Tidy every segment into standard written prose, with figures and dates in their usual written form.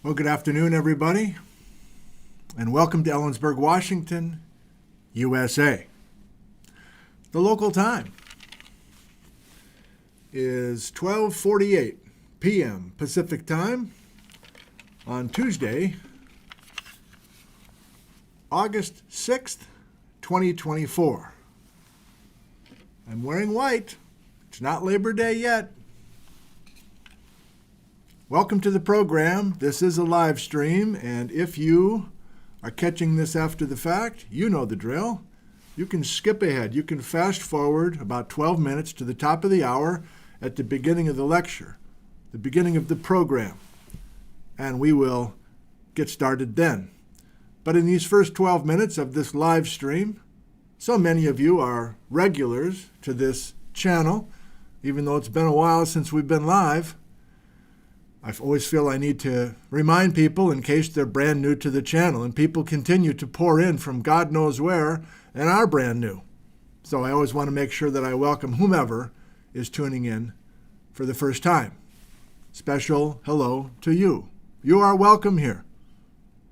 Well, good afternoon, everybody, and welcome to Ellensburg, Washington, USA. The local time is 12:48 p.m. Pacific Time on Tuesday, August 6th, 2024. I'm wearing white. It's not Labor Day yet. Welcome to the program. This is a live stream, and if you are catching this after the fact, you know the drill. You can skip ahead. You can fast forward about 12 minutes to the top of the hour at the beginning of the lecture, the beginning of the program, and we will get started then. But in these first 12 minutes of this live stream, so many of you are regulars to this channel, even though it's been a while since we've been live. I always feel I need to remind people in case they're brand new to the channel, and people continue to pour in from God knows where and are brand new. So I always want to make sure that I welcome whomever is tuning in for the first time. Special hello to you. You are welcome here.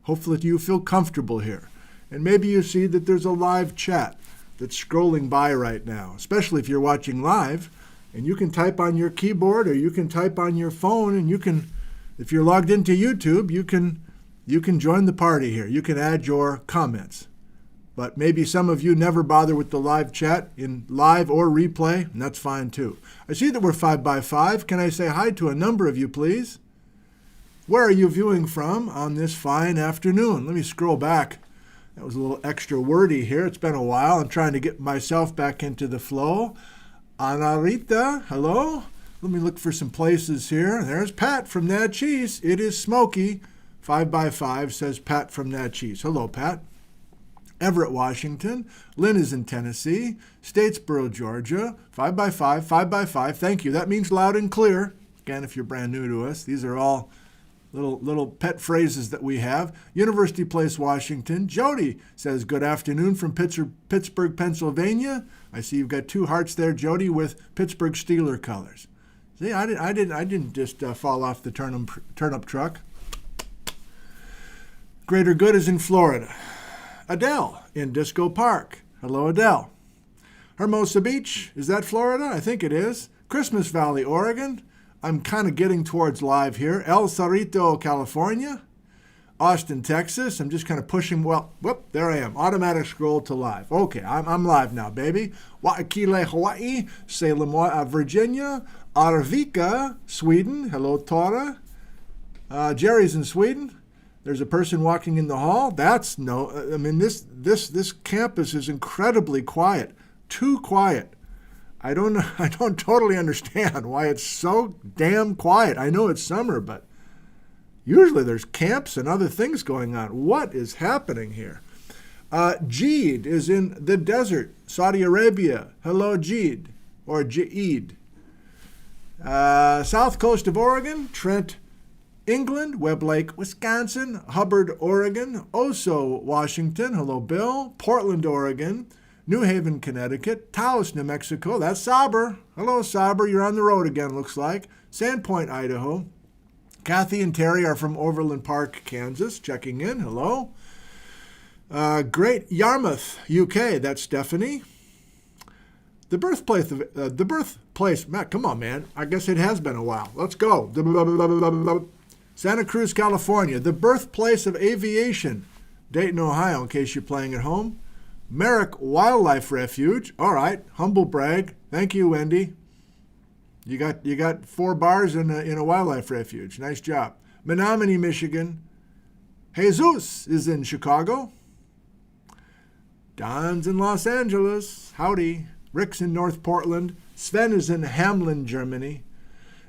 Hopefully you feel comfortable here. And maybe you see that there's a live chat that's scrolling by right now, especially if you're watching live. And you can type on your keyboard or you can type on your phone, and you can, if you're logged into YouTube, you can join the party here. You can add your comments. But maybe some of you never bother with the live chat in live or replay, and that's fine too. I see that we're 5x5. Can I say hi to a number of you, please? Where are you viewing from on this fine afternoon? Let me scroll back. That was a little extra wordy here. It's been a while. I'm trying to get myself back into the flow. Ana Rita, hello. Let me look for some places here. There's Pat from Natchez. It is smoky. 5x5 says Pat from Natchez. Hello, Pat. Everett, Washington. Lynn is in Tennessee. Statesboro, Georgia. 5x5, 5x5. Thank you. That means loud and clear. Again, if you're brand new to us, these are all little pet phrases that we have. University Place, Washington. Jody says, good afternoon from Pittsburgh, Pennsylvania. I see you've got two hearts there, Jody, with Pittsburgh Steeler colors. See, I didn't just fall off the turnip truck. Greater Good is in Florida. Adele in Disco Park. Hello, Adele. Hermosa Beach, is that Florida? I think it is. Christmas Valley, Oregon. I'm kind of getting towards live here. El Cerrito, California. Austin, Texas. I'm just kind of pushing, there I am. Automatic scroll to live. Okay, I'm live now, baby. Waikile, Hawaii. Salem, Virginia. Arvika, Sweden. Hello, Tora. Jerry's in Sweden. There's a person walking in the hall. This campus is incredibly quiet. Too quiet. I don't totally understand why it's so damn quiet. I know it's summer, but usually there's camps and other things going on. What is happening here? Jeed is in the desert, Saudi Arabia. Hello, Jeed, or Jeed. South coast of Oregon, Trent, England. Webb Lake, Wisconsin. Hubbard, Oregon. Oso, Washington. Hello, Bill. Portland, Oregon. New Haven, Connecticut. Taos, New Mexico. That's Saber. Hello, Saber. You're on the road again, looks like. Sandpoint, Idaho. Kathy and Terry are from Overland Park, Kansas, checking in. Hello. Great Yarmouth, UK. That's Stephanie. The birthplace. Matt, come on, man. I guess it has been a while. Let's go. Santa Cruz, California. The birthplace of aviation. Dayton, Ohio, in case you're playing at home. Merrick Wildlife Refuge. All right. Humble brag. Thank you, Wendy. You got 4 bars in a wildlife refuge. Nice job. Menominee, Michigan. Jesus is in Chicago. Don's in Los Angeles. Howdy. Rick's in North Portland. Sven is in Hamelin, Germany.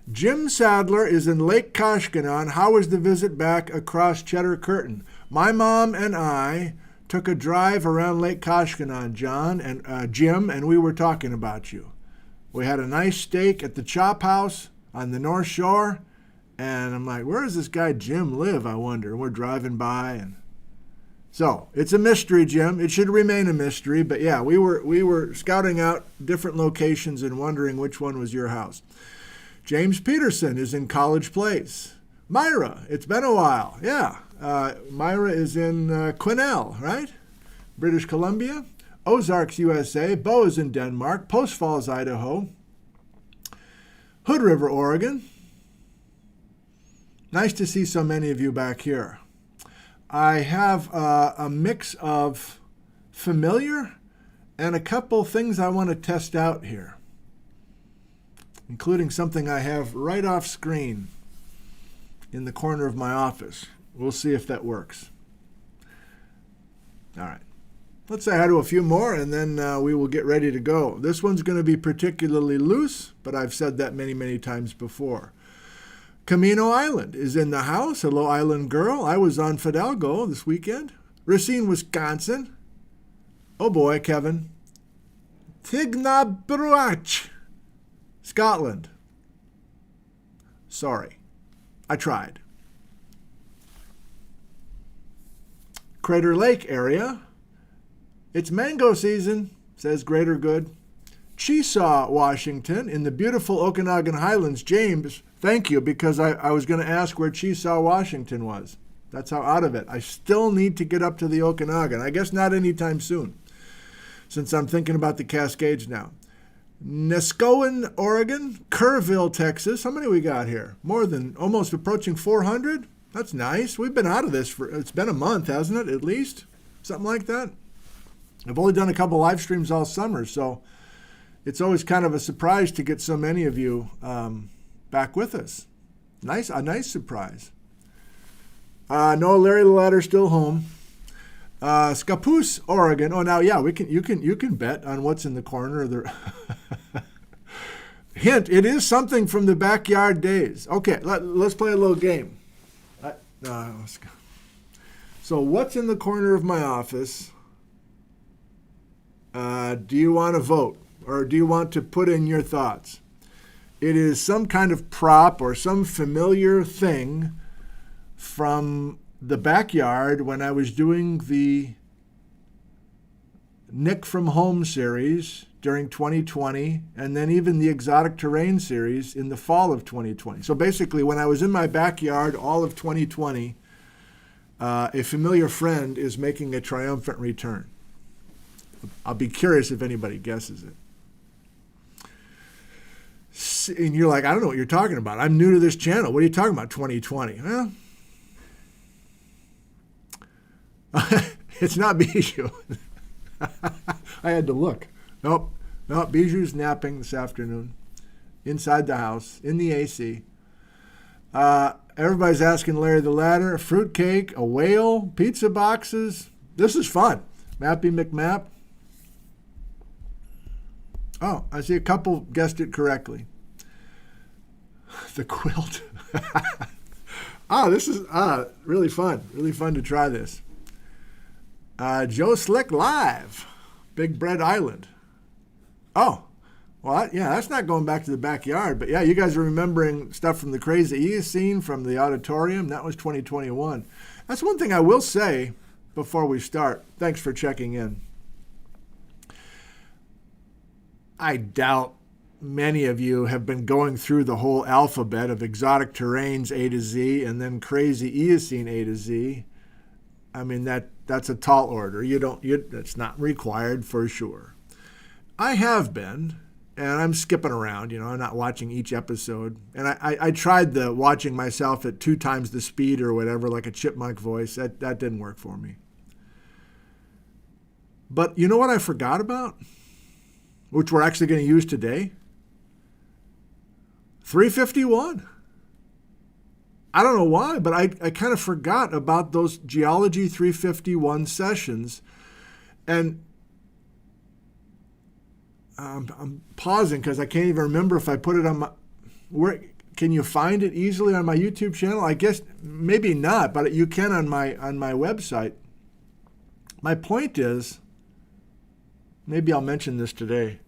Jim Sadler is in Lake Koshkonong. How was the visit back across Cheddar Curtain? My mom and I took a drive around Lake Koshkonong, John and Jim, and we were talking about you. We had a nice steak at the Chop House on the North Shore, and I'm like, where does this guy Jim live, I wonder? And we're driving by, and so it's a mystery, Jim. It should remain a mystery, but yeah, we were scouting out different locations and wondering which one was your house. James Peterson is in College Place. Myra, it's been a while. Yeah, Myra is in Quesnel, right? British Columbia. Ozarks, USA. Bo is in Denmark. Post Falls, Idaho. Hood River, Oregon. Nice to see so many of you back here. I have a mix of familiar and a couple things I want to test out here, including something I have right off screen in the corner of my office. We'll see if that works. All right. Let's say hi to a few more, and then we will get ready to go. This one's going to be particularly loose, but I've said that many, many times before. Camino Island is in the house. Hello, Island Girl. I was on Fidalgo this weekend. Racine, Wisconsin. Oh boy, Kevin. Tignabruach, Scotland. Sorry. I tried. Crater Lake area. It's mango season, says Greater Good. Chesaw, Washington, in the beautiful Okanagan Highlands. James, thank you, because I was going to ask where Chesaw, Washington was. That's how out of it. I still need to get up to the Okanagan. I guess not anytime soon, since I'm thinking about the Cascades now. Nescoen, Oregon. Kerrville, Texas. How many we got here? More than, almost approaching 400. That's nice. We've been out of this it's been a month, hasn't it, at least? Something like that. I've only done a couple live streams all summer, so it's always kind of a surprise to get so many of you back with us. A nice surprise. No, Larry the Ladder's still home. Scappoose, Oregon. Oh, now, yeah, you can bet on what's in the corner of the. Hint: it is something from the backyard days. Okay, let's play a little game. So, what's in the corner of my office? Do you want to vote, or do you want to put in your thoughts? It is some kind of prop or some familiar thing from the backyard when I was doing the Nick from Home series during 2020, and then even the Exotic Terrain series in the fall of 2020. So basically, when I was in my backyard all of 2020, a familiar friend is making a triumphant return. I'll be curious if anybody guesses it. And you're like, I don't know what you're talking about. I'm new to this channel. What are you talking about, 2020? Well, it's not Bijou. I had to look. Nope, Bijou's napping this afternoon inside the house, in the AC. Everybody's asking Larry the Ladder, a fruitcake, a whale, pizza boxes. This is fun. Mappy McMap. Oh, I see a couple guessed it correctly. The quilt. This is really fun. Really fun to try this. Joe Slick Live, Big Bread Island. Oh, well, yeah, that's not going back to the backyard. But yeah, you guys are remembering stuff from the Crazy Eocene, from the auditorium. That was 2021. That's one thing I will say before we start. Thanks for checking in. I doubt many of you have been going through the whole alphabet of Exotic Terrains A to Z and then Crazy Eocene A to Z. I mean, that's a tall order. It's not required for sure. I have been, and I'm skipping around. I'm not watching each episode. And I tried the watching myself at 2 times the speed or whatever, like a chipmunk voice. That didn't work for me. But you know what I forgot about? Which we're actually going to use today? 351. I don't know why, but I kind of forgot about those Geology 351 sessions. And I'm pausing because I can't even remember if I put it on my... Can you find it easily on my YouTube channel? I guess maybe not, but you can on my website. My point is, maybe I'll mention this today.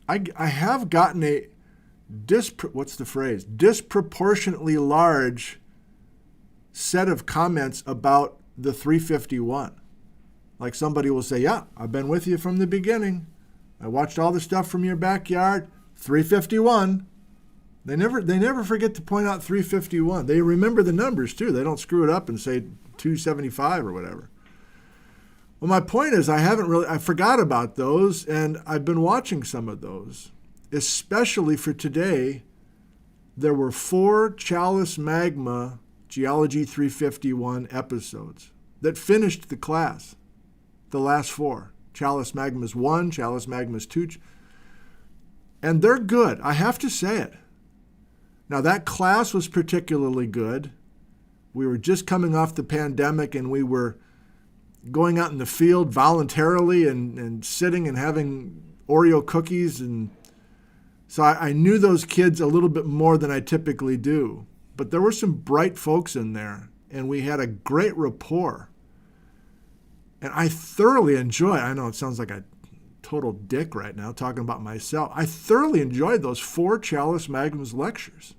I have gotten a disproportionately large set of comments about the 351. Like somebody will say, yeah, I've been with you from the beginning. I watched all the stuff from your backyard. 351. They never forget to point out 351. They remember the numbers too. They don't screw it up and say 275 or whatever. Well, my point is I forgot about those, and I've been watching some of those. Especially for today, there were 4 Chalice Magma Geology 351 episodes that finished the class, the last 4. Chalice Magma's 1, Chalice Magma's 2, and they're good. I have to say it. Now, that class was particularly good. We were just coming off the pandemic, and we were going out in the field voluntarily and sitting and having Oreo cookies. And so I knew those kids a little bit more than I typically do. But there were some bright folks in there, and we had a great rapport. And I thoroughly enjoyed, I know it sounds like a total dick right now talking about myself. I thoroughly enjoyed those 4 Chalice Magma's lectures.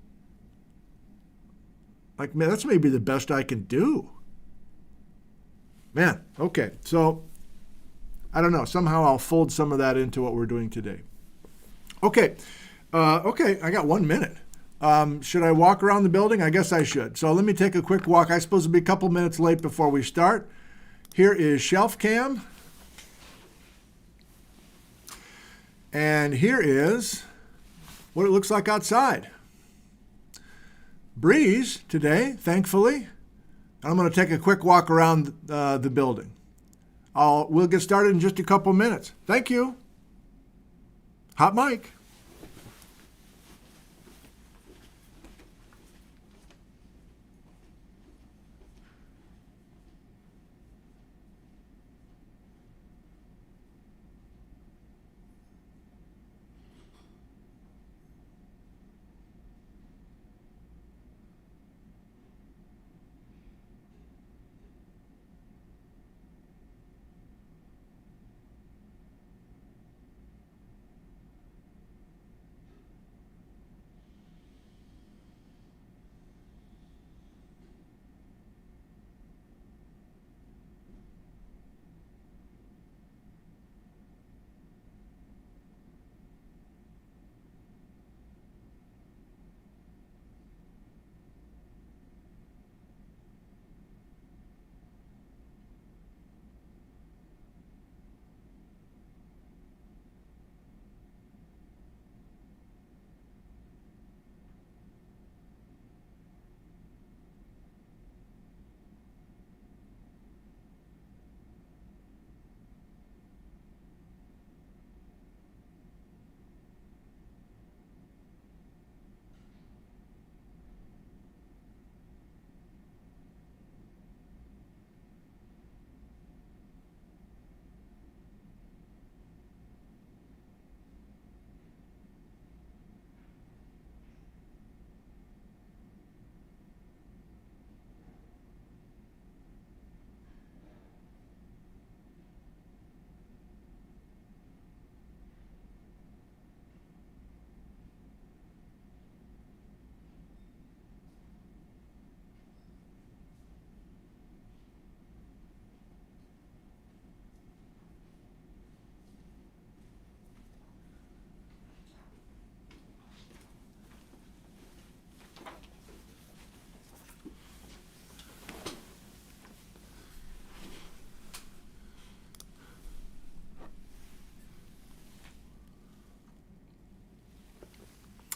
Like, man, that's maybe the best I can do. Man, okay. So, I don't know. Somehow I'll fold some of that into what we're doing today. Okay. I got 1 minute. Should I walk around the building? I guess I should. So let me take a quick walk. I'm supposed to be a couple minutes late before we start. Here is Shelf Cam. And here is what it looks like outside. Breeze today, thankfully. And I'm going to take a quick walk around the building. We'll get started in just a couple minutes. Thank you. Hot mic.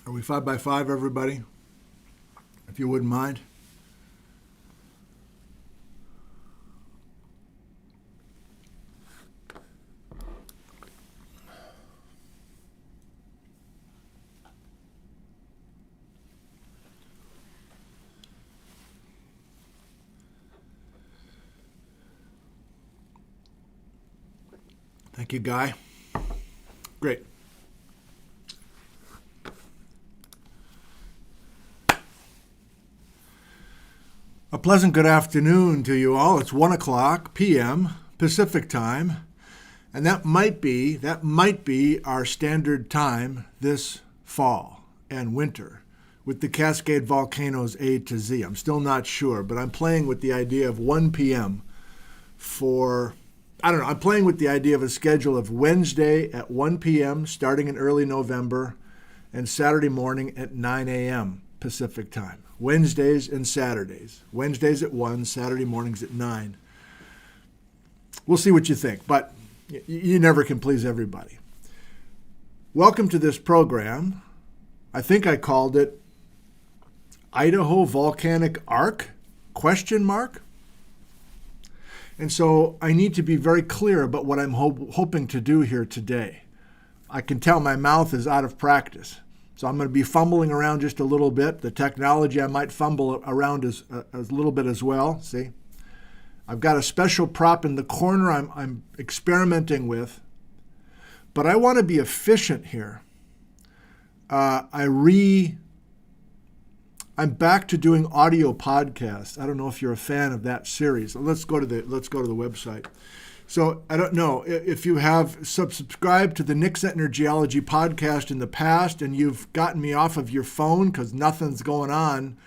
Are we 5 by 5, everybody? If you wouldn't mind. Thank you, Guy. Great. A pleasant good afternoon to you all. It's 1 o'clock p.m. Pacific time, and that might be our standard time this fall and winter with the Cascade volcanoes A to Z. I'm still not sure, but I'm playing with the idea of 1 p.m. I'm playing with the idea of a schedule of Wednesday at 1 p.m. starting in early November and Saturday morning at 9 a.m. Pacific time. Wednesdays and Saturdays. Wednesdays at 1, Saturday mornings at 9. We'll see what you think, but you never can please everybody. Welcome to this program. I think I called it Idaho Volcanic Arc? ? And so I need to be very clear about what I'm hoping to do here today. I can tell my mouth is out of practice. So I'm going to be fumbling around just a little bit. The technology I might fumble around is a little bit as well. See? I've got a special prop in the corner I'm experimenting with. But I want to be efficient here. I'm back to doing audio podcasts. I don't know if you're a fan of that series. Let's go to the website. So I don't know if you have subscribed to the Nick Zentner Geology podcast in the past and you've gotten me off of your phone because nothing's going on.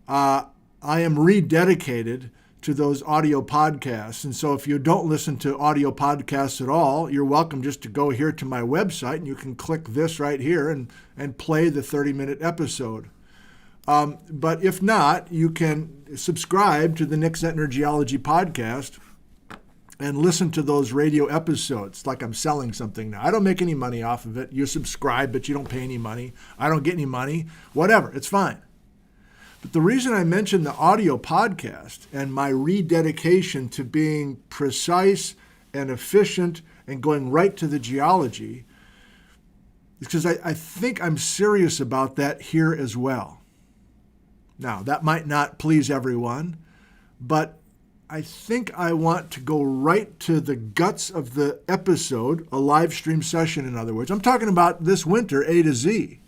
I am rededicated to those audio podcasts. And so if you don't listen to audio podcasts at all, you're welcome just to go here to my website and you can click this right here and play the 30-minute episode. But if not, you can subscribe to the Nick Zentner Geology podcast and listen to those radio episodes like I'm selling something now. I don't make any money off of it. You subscribe, but you don't pay any money. I don't get any money. Whatever, it's fine. But the reason I mentioned the audio podcast and my rededication to being precise and efficient and going right to the geology is because I think I'm serious about that here as well. Now, that might not please everyone, but I think I want to go right to the guts of the episode, a live stream session, in other words. I'm talking about this winter, A to Z.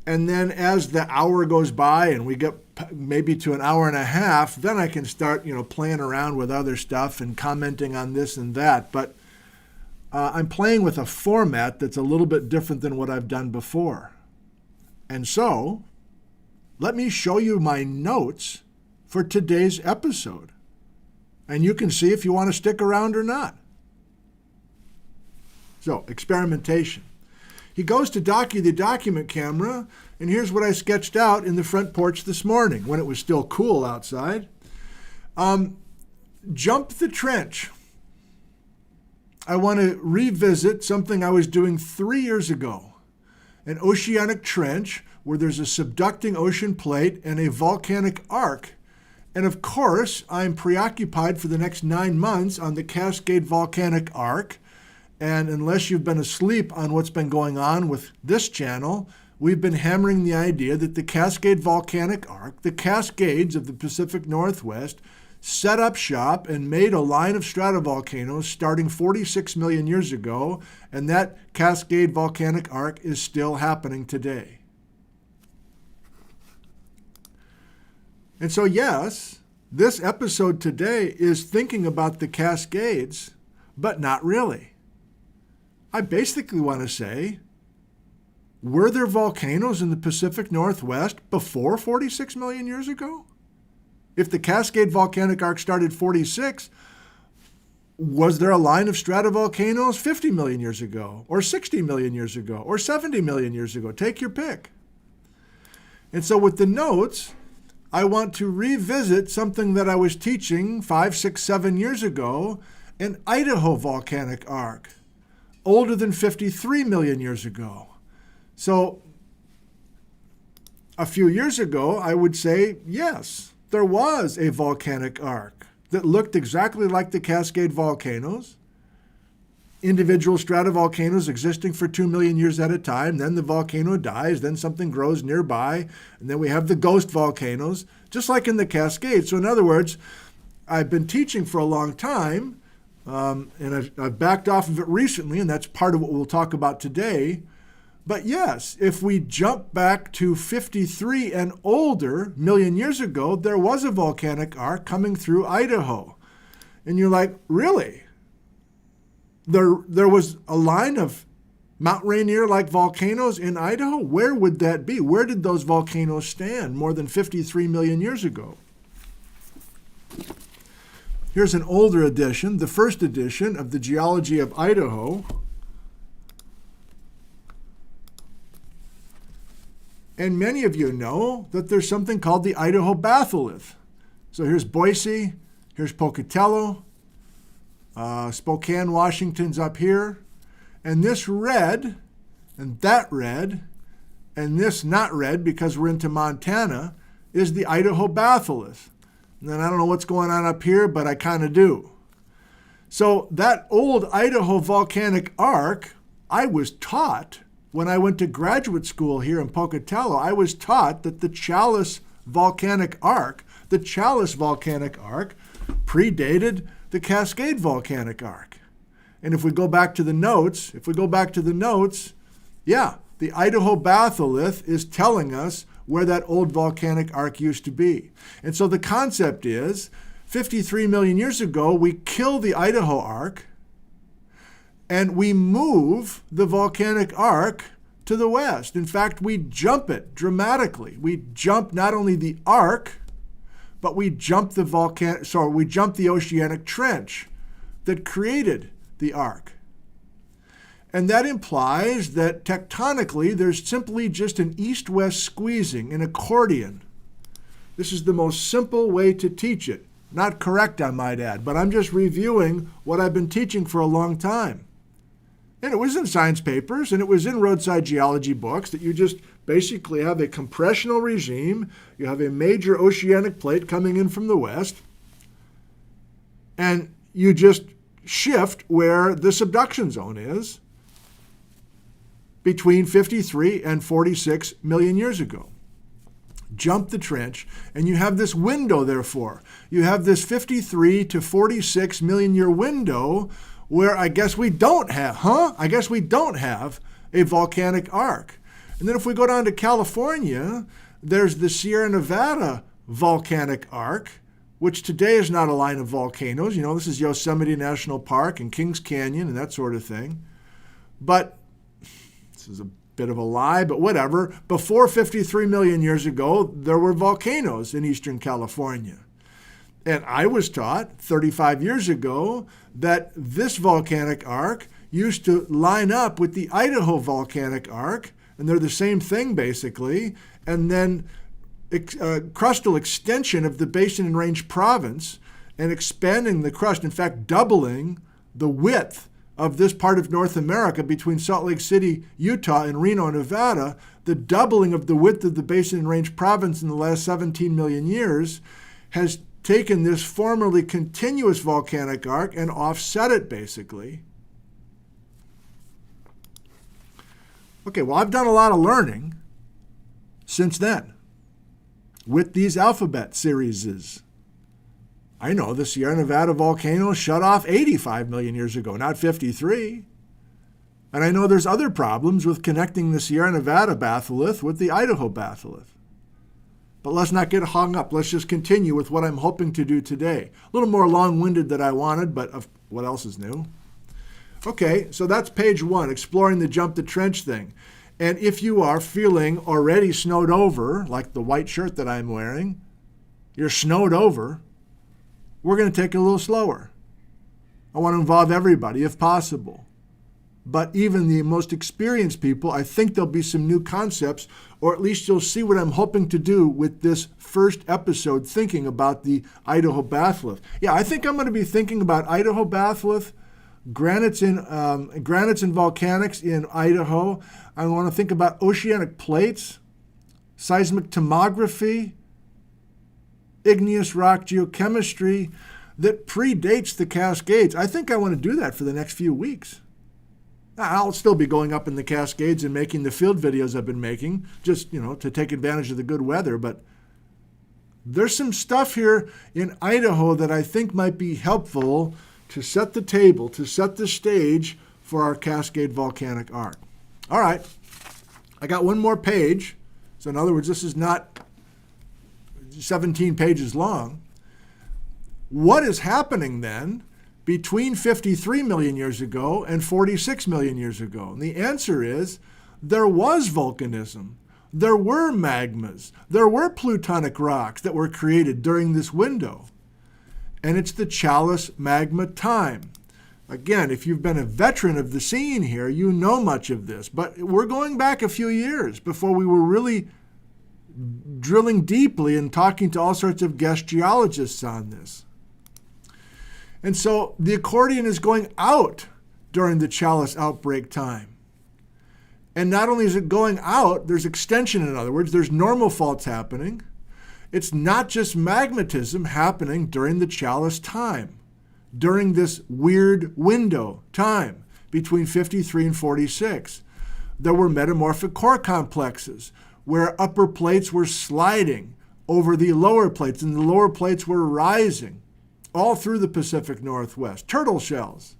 And then as the hour goes by and we get maybe to an hour and a half, then I can start, playing around with other stuff and commenting on this and that. But I'm playing with a format that's a little bit different than what I've done before. And so, let me show you my notes for today's episode. And you can see if you want to stick around or not. So, experimentation. He goes to the document camera, and here's what I sketched out in the front porch this morning when it was still cool outside. Jump the trench. I want to revisit something I was doing 3 years ago. An oceanic trench where there's a subducting ocean plate and a volcanic arc. And of course, I'm preoccupied for the next 9 months on the Cascade Volcanic Arc. And unless you've been asleep on what's been going on with this channel, we've been hammering the idea that the Cascade Volcanic Arc, the Cascades of the Pacific Northwest, set up shop and made a line of stratovolcanoes starting 46 million years ago, and that Cascade Volcanic Arc is still happening today. And so, yes, this episode today is thinking about the Cascades, but not really. I basically want to say, were there volcanoes in the Pacific Northwest before 46 million years ago? If the Cascade Volcanic Arc started 46, was there a line of stratovolcanoes 50 million years ago, or 60 million years ago, or 70 million years ago? Take your pick. And so with the notes, I want to revisit something that I was teaching 5, 6, 7 years ago, an Idaho Volcanic Arc, older than 53 million years ago. So a few years ago, I would say, yes, there was a volcanic arc that looked exactly like the Cascade volcanoes, individual stratovolcanoes existing for 2 million years at a time. Then the volcano dies, then something grows nearby, and then we have the ghost volcanoes, just like in the Cascades. So in other words, I've been teaching for a long time, and I've backed off of it recently, and that's part of what we'll talk about today. But yes, if we jump back to 53 and older million years ago, there was a volcanic arc coming through Idaho. And you're like, really? There was a line of Mount Rainier-like volcanoes in Idaho? Where would that be? Where did those volcanoes stand more than 53 million years ago? Here's an older edition, the first edition of the Geology of Idaho. And many of you know that there's something called the Idaho batholith. So here's Boise, here's Pocatello, Spokane, Washington's up here. And this red, and that red, and this not red because we're into Montana, is the Idaho batholith. And then I don't know what's going on up here, but I kind of do. So that old Idaho Volcanic Arc, I was taught when I went to graduate school here in Pocatello, I was taught that the Chalice Volcanic Arc predated the Cascade Volcanic Arc. And if we go back to the notes, yeah, the Idaho batholith is telling us where that old volcanic arc used to be. And so the concept is, 53 million years ago, we kill the Idaho arc, and we move the volcanic arc to the west. In fact, we jump it dramatically. We jump not only the arc, but we jump the oceanic trench that created the arc. And that implies that tectonically, there's simply just an east-west squeezing, an accordion. This is the most simple way to teach it. Not correct, I might add, but I'm just reviewing what I've been teaching for a long time. And it was in science papers, and it was in roadside geology books, that you just basically have a compressional regime. You have a major oceanic plate coming in from the west, and you just shift where the subduction zone is between 53 and 46 million years ago. Jump the trench, and you have this window, therefore. You have this 53 to 46 million year window where I guess we don't have a volcanic arc. And then if we go down to California, there's the Sierra Nevada Volcanic Arc, which today is not a line of volcanoes. You know, this is Yosemite National Park and Kings Canyon and that sort of thing. But this is a bit of a lie, but whatever. Before 53 million years ago, there were volcanoes in Eastern California. And I was taught 35 years ago that this volcanic arc used to line up with the Idaho Volcanic Arc, and they're the same thing basically, and then crustal extension of the Basin and Range Province and expanding the crust, in fact, doubling the width of this part of North America between Salt Lake City, Utah, and Reno, Nevada. The doubling of the width of the Basin and Range Province in the last 17 million years has taken this formerly continuous volcanic arc and offset it, basically. Okay, well, I've done a lot of learning since then with these alphabet series. I know the Sierra Nevada volcano shut off 85 million years ago, not 53. And I know there's other problems with connecting the Sierra Nevada batholith with the Idaho batholith. But let's not get hung up. Let's just continue with what I'm hoping to do today. A little more long-winded than I wanted, but what else is new? Okay, so that's page 1, exploring the jump the trench thing. And if you are feeling already snowed over, like the white shirt that I'm wearing, you're snowed over, we're going to take it a little slower. I want to involve everybody if possible. But even the most experienced people, I think there'll be some new concepts, or at least you'll see what I'm hoping to do with this first episode, thinking about the Idaho batholith. Yeah, I think I'm going to be thinking about Idaho batholith, granites and volcanics in Idaho. I want to think about oceanic plates, seismic tomography, igneous rock geochemistry that predates the Cascades. I think I want to do that for the next few weeks. I'll still be going up in the Cascades and making the field videos I've been making, just, to take advantage of the good weather. But there's some stuff here in Idaho that I think might be helpful to set the table, to set the stage for our Cascade Volcanic Arc. All right, I got one more page. So in other words, this is not 17 pages long. What is happening then between 53 million years ago and 46 million years ago? And the answer is there was volcanism. There were magmas. There were plutonic rocks that were created during this window. And it's the Chalice magma time. Again, if you've been a veteran of the scene here, you know much of this. But we're going back a few years before we were really drilling deeply and talking to all sorts of guest geologists on this. And so the accordion is going out during the Chalice outbreak time. And not only is it going out, there's extension, in other words, there's normal faults happening. It's not just magmatism happening during the Chalice time, during this weird window time between 53 and 46. There were metamorphic core complexes where upper plates were sliding over the lower plates and the lower plates were rising all through the Pacific Northwest. Turtle shells.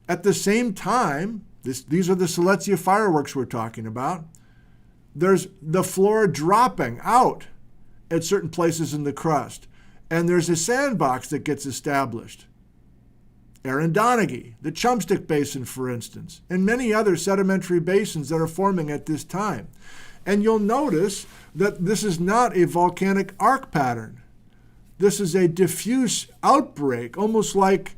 At the same time, these are the Silesia fireworks we're talking about. There's the flora dropping out at certain places in the crust. And there's a sandbox that gets established. Arundonaghy, the Chumstick Basin, for instance, and many other sedimentary basins that are forming at this time. And you'll notice that this is not a volcanic arc pattern. This is a diffuse outbreak, almost like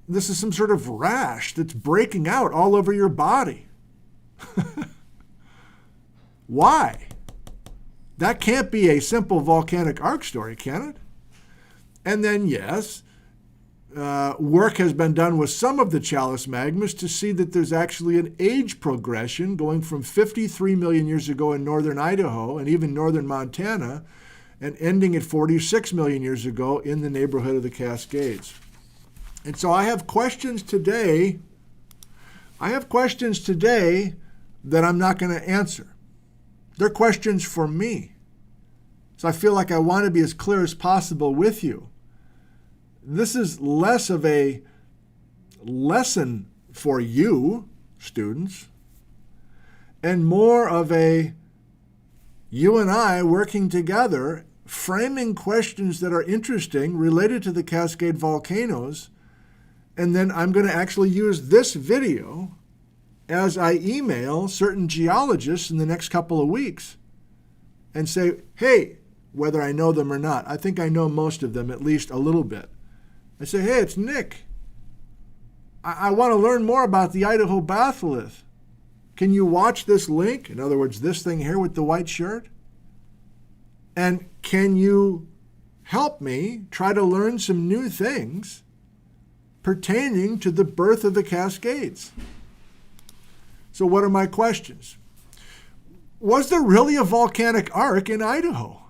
this is some sort of rash that's breaking out all over your body. Why? That can't be a simple volcanic arc story, can it? And then, yes, work has been done with some of the Chalice magmas to see that there's actually an age progression going from 53 million years ago in northern Idaho and even northern Montana and ending at 46 million years ago in the neighborhood of the Cascades. And so I have questions today. That I'm not going to answer. They're questions for me. So I feel like I want to be as clear as possible with you. This is less of a lesson for you, students, and more of a you and I working together, framing questions that are interesting related to the Cascade volcanoes. And then I'm going to actually use this video as I email certain geologists in the next couple of weeks and say, hey, whether I know them or not, I think I know most of them, at least a little bit. I say, hey, it's Nick. I want to learn more about the Idaho batholith. Can you watch this link? In other words, this thing here with the white shirt? And can you help me try to learn some new things pertaining to the birth of the Cascades? So what are my questions? Was there really a volcanic arc in Idaho?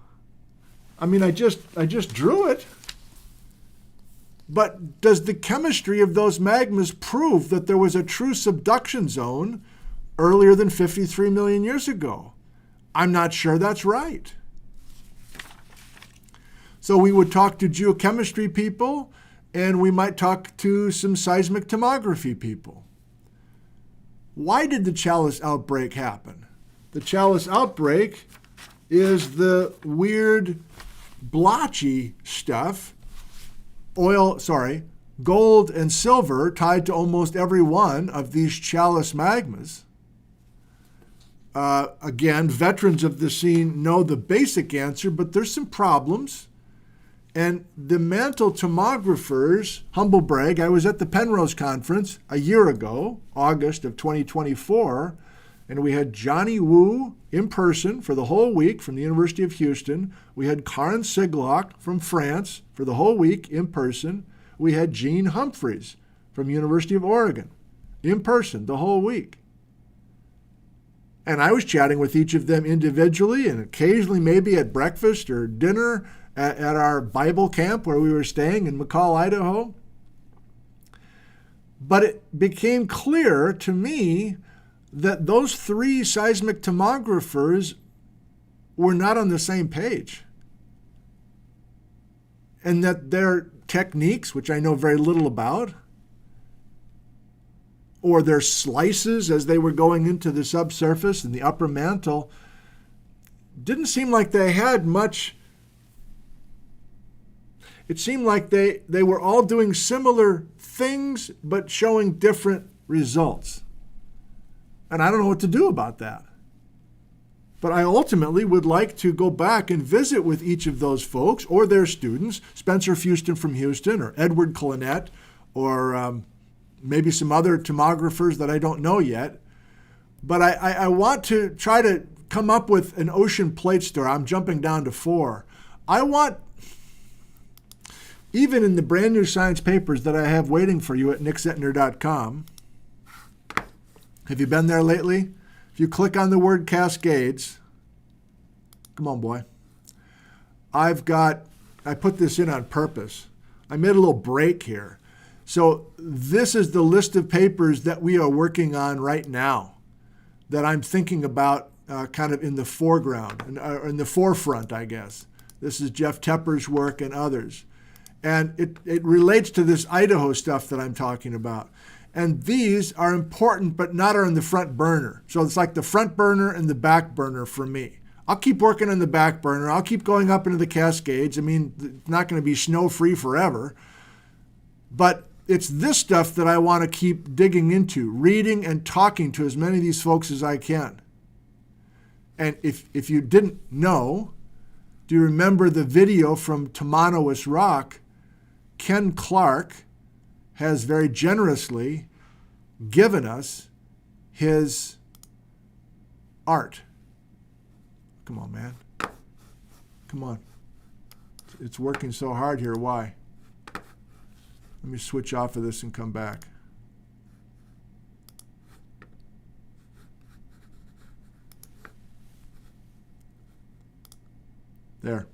I mean, I just drew it. But does the chemistry of those magmas prove that there was a true subduction zone earlier than 53 million years ago? I'm not sure that's right. So we would talk to geochemistry people, and we might talk to some seismic tomography people. Why did the Chalice outbreak happen? The Chalice outbreak is the weird blotchy stuff, gold and silver tied to almost every one of these Chalice magmas. Again, veterans of the scene know the basic answer, but there's some problems. And the mantle tomographers, humble brag, I was at the Penrose Conference a year ago, August of 2024, and we had Johnny Wu in person for the whole week from the University of Houston. We had Karen Siglock from France for the whole week in person. We had Gene Humphreys from University of Oregon in person the whole week. And I was chatting with each of them individually and occasionally maybe at breakfast or dinner at our Bible camp where we were staying in McCall, Idaho. But it became clear to me that those three seismic tomographers were not on the same page. And that their techniques, which I know very little about, or their slices as they were going into the subsurface and the upper mantle, didn't seem like they had much. It seemed like they were all doing similar things, but showing different results. And I don't know what to do about that. But I ultimately would like to go back and visit with each of those folks or their students, Spencer Fuston from Houston or Edward Clinette or maybe some other tomographers that I don't know yet. But I want to try to come up with an ocean plate story. I'm jumping down to 4. I want, even in the brand new science papers that I have waiting for you at nickzentner.com. Have you been there lately? If you click on the word Cascades, come on, boy. I put this in on purpose. I made a little break here. So this is the list of papers that we are working on right now that I'm thinking about kind of in the foreground, in the forefront, I guess. This is Jeff Tepper's work and others. And it relates to this Idaho stuff that I'm talking about. And these are important, but not are in the front burner. So it's like the front burner and the back burner for me. I'll keep working on the back burner. I'll keep going up into the Cascades. I mean, it's not going to be snow-free forever. But it's this stuff that I want to keep digging into, reading and talking to as many of these folks as I can. And if you didn't know, do you remember the video from Tamanous Rock? Ken Clark has very generously given us his art. Come on, man. Come on. It's working so hard here. Why? Let me switch off of this and come back. There.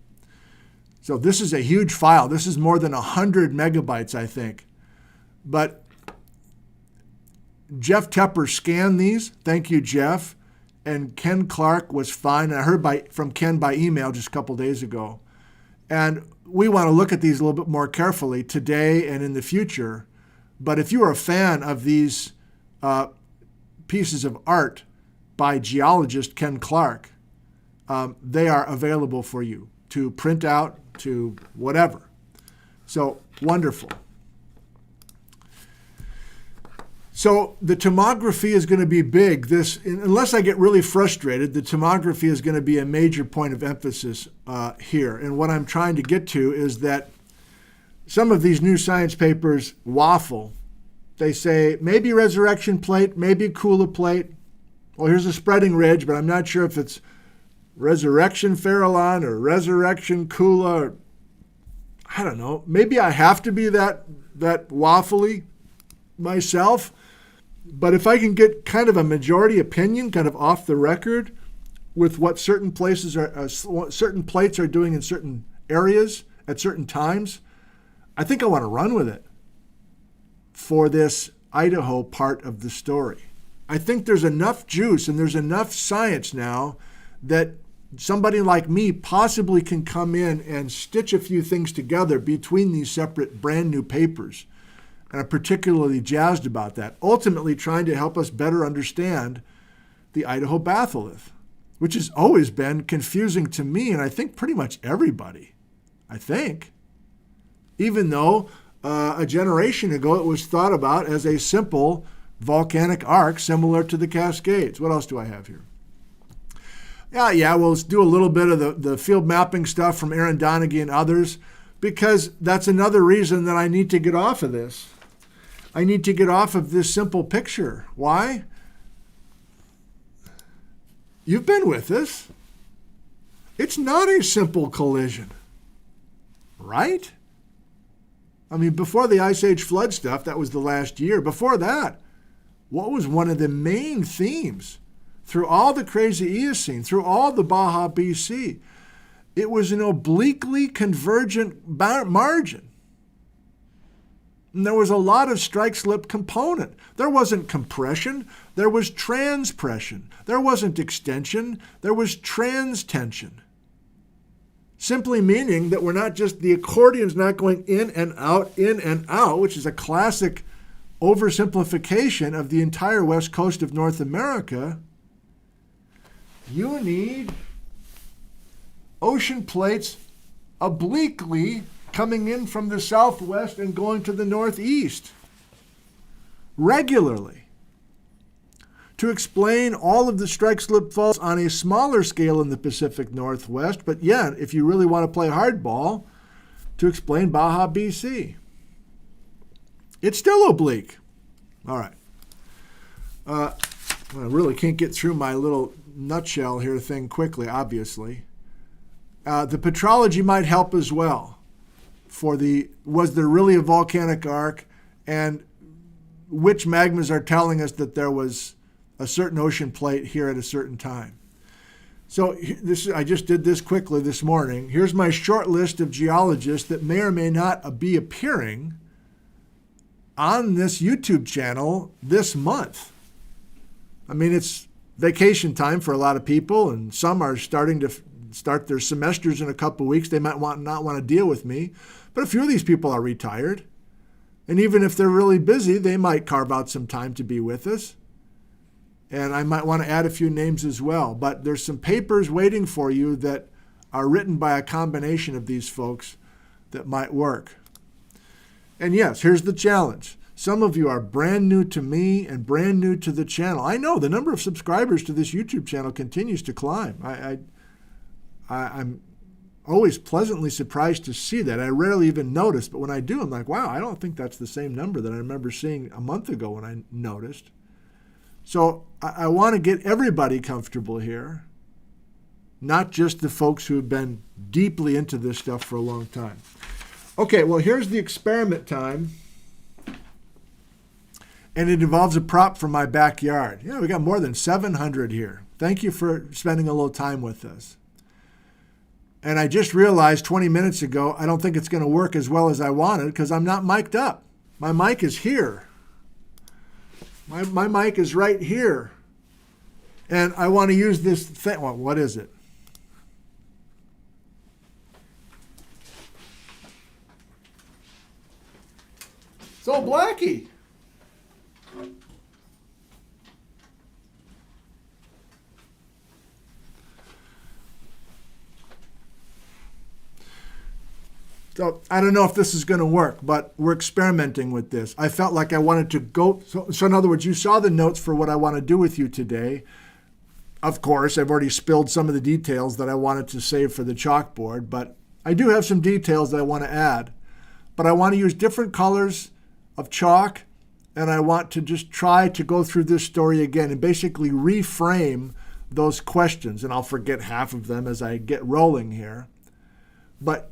So this is a huge file. This is more than 100 megabytes, I think. But Jeff Tepper scanned these. Thank you, Jeff. And Ken Clark was fine. I heard from Ken by email just a couple days ago. And we want to look at these a little bit more carefully today and in the future. But if you are a fan of these pieces of art by geologist Ken Clark, they are available for you to print out, to whatever. So wonderful. So the tomography is going to be big. Unless I get really frustrated, the tomography is going to be a major point of emphasis here. And what I'm trying to get to is that some of these new science papers waffle. They say maybe resurrection plate, maybe Kula plate. Well, here's a spreading ridge, but I'm not sure if it's resurrection Farallon or resurrection Kula. Or, I don't know. Maybe I have to be that waffly myself. But if I can get kind of a majority opinion, kind of off the record, with what certain places certain plates are doing in certain areas at certain times, I think I want to run with it for this Idaho part of the story. I think there's enough juice and there's enough science now that somebody like me possibly can come in and stitch a few things together between these separate brand new papers. And I'm particularly jazzed about that, ultimately trying to help us better understand the Idaho batholith, which has always been confusing to me and I think pretty much everybody, I think. Even though a generation ago it was thought about as a simple volcanic arc similar to the Cascades. What else do I have here? Yeah, we'll do a little bit of the field mapping stuff from Aaron Donaghy and others, because that's another reason that I need to get off of this. I need to get off of this simple picture. Why? You've been with us. It's not a simple collision, right? I mean, before the Ice Age flood stuff, that was the last year. Before that, what was one of the main themes through all the crazy Eocene, through all the Baja BC? It was an obliquely convergent margin. And there was a lot of strike-slip component. There wasn't compression. There was transpression. There wasn't extension. There was transtension. Simply meaning that we're not just, the accordion's not going in and out, which is a classic oversimplification of the entire west coast of North America. You need ocean plates obliquely coming in from the southwest and going to the northeast regularly to explain all of the strike-slip faults on a smaller scale in the Pacific Northwest, but yeah, if you really want to play hardball, to explain Baja BC. It's still oblique. All right. I really can't get through my little nutshell here thing quickly, obviously. The petrology might help as well. Was there really a volcanic arc, and which magmas are telling us that there was a certain ocean plate here at a certain time. So I just did this quickly this morning. Here's my short list of geologists that may or may not be appearing on this YouTube channel this month. I mean, it's vacation time for a lot of people, and some are starting to start their semesters in a couple of weeks. They might not want to deal with me, but a few of these people are retired. And even if they're really busy, they might carve out some time to be with us. And I might want to add a few names as well. But there's some papers waiting for you that are written by a combination of these folks that might work. And yes, here's the challenge. Some of you are brand new to me and brand new to the channel. I know the number of subscribers to this YouTube channel continues to climb. I'm always pleasantly surprised to see that. I rarely even notice, but when I do, I'm like, wow, I don't think that's the same number that I remember seeing a month ago when I noticed. So I want to get everybody comfortable here, not just the folks who have been deeply into this stuff for a long time. Okay, well, here's the experiment time. And it involves a prop from my backyard. Yeah, we got more than 700 here. Thank you for spending a little time with us. And I just realized 20 minutes ago, I don't think it's going to work as well as I wanted because I'm not mic'd up. My mic is here. My mic is right here. And I want to use this thing. Well, what is it? It's old Blackie. So I don't know if this is going to work, but we're experimenting with this. I felt like I wanted to go. So in other words, you saw the notes for what I want to do with you today. Of course, I've already spilled some of the details that I wanted to save for the chalkboard, but I do have some details that I want to add. But I want to use different colors of chalk, and I want to just try to go through this story again and basically reframe those questions. And I'll forget half of them as I get rolling here. But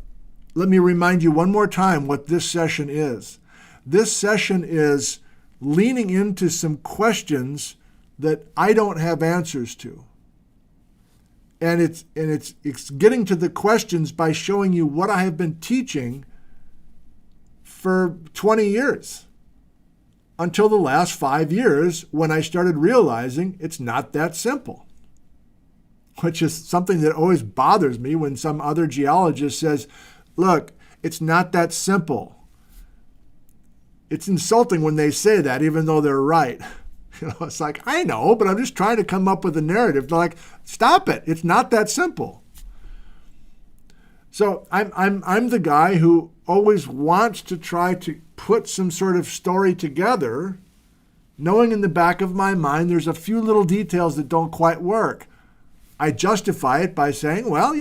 let me remind you one more time what this session is. This session is leaning into some questions that I don't have answers to. And it's getting to the questions by showing you what I have been teaching for 20 years. Until the last 5 years when I started realizing it's not that simple. Which is something that always bothers me when some other geologist says, look, it's not that simple. It's insulting when they say that, even though they're right. It's like, I know, but I'm just trying to come up with a narrative. They're like, stop it. It's not that simple. So I'm the guy who always wants to try to put some sort of story together, knowing in the back of my mind there's a few little details that don't quite work. I justify it by saying, well,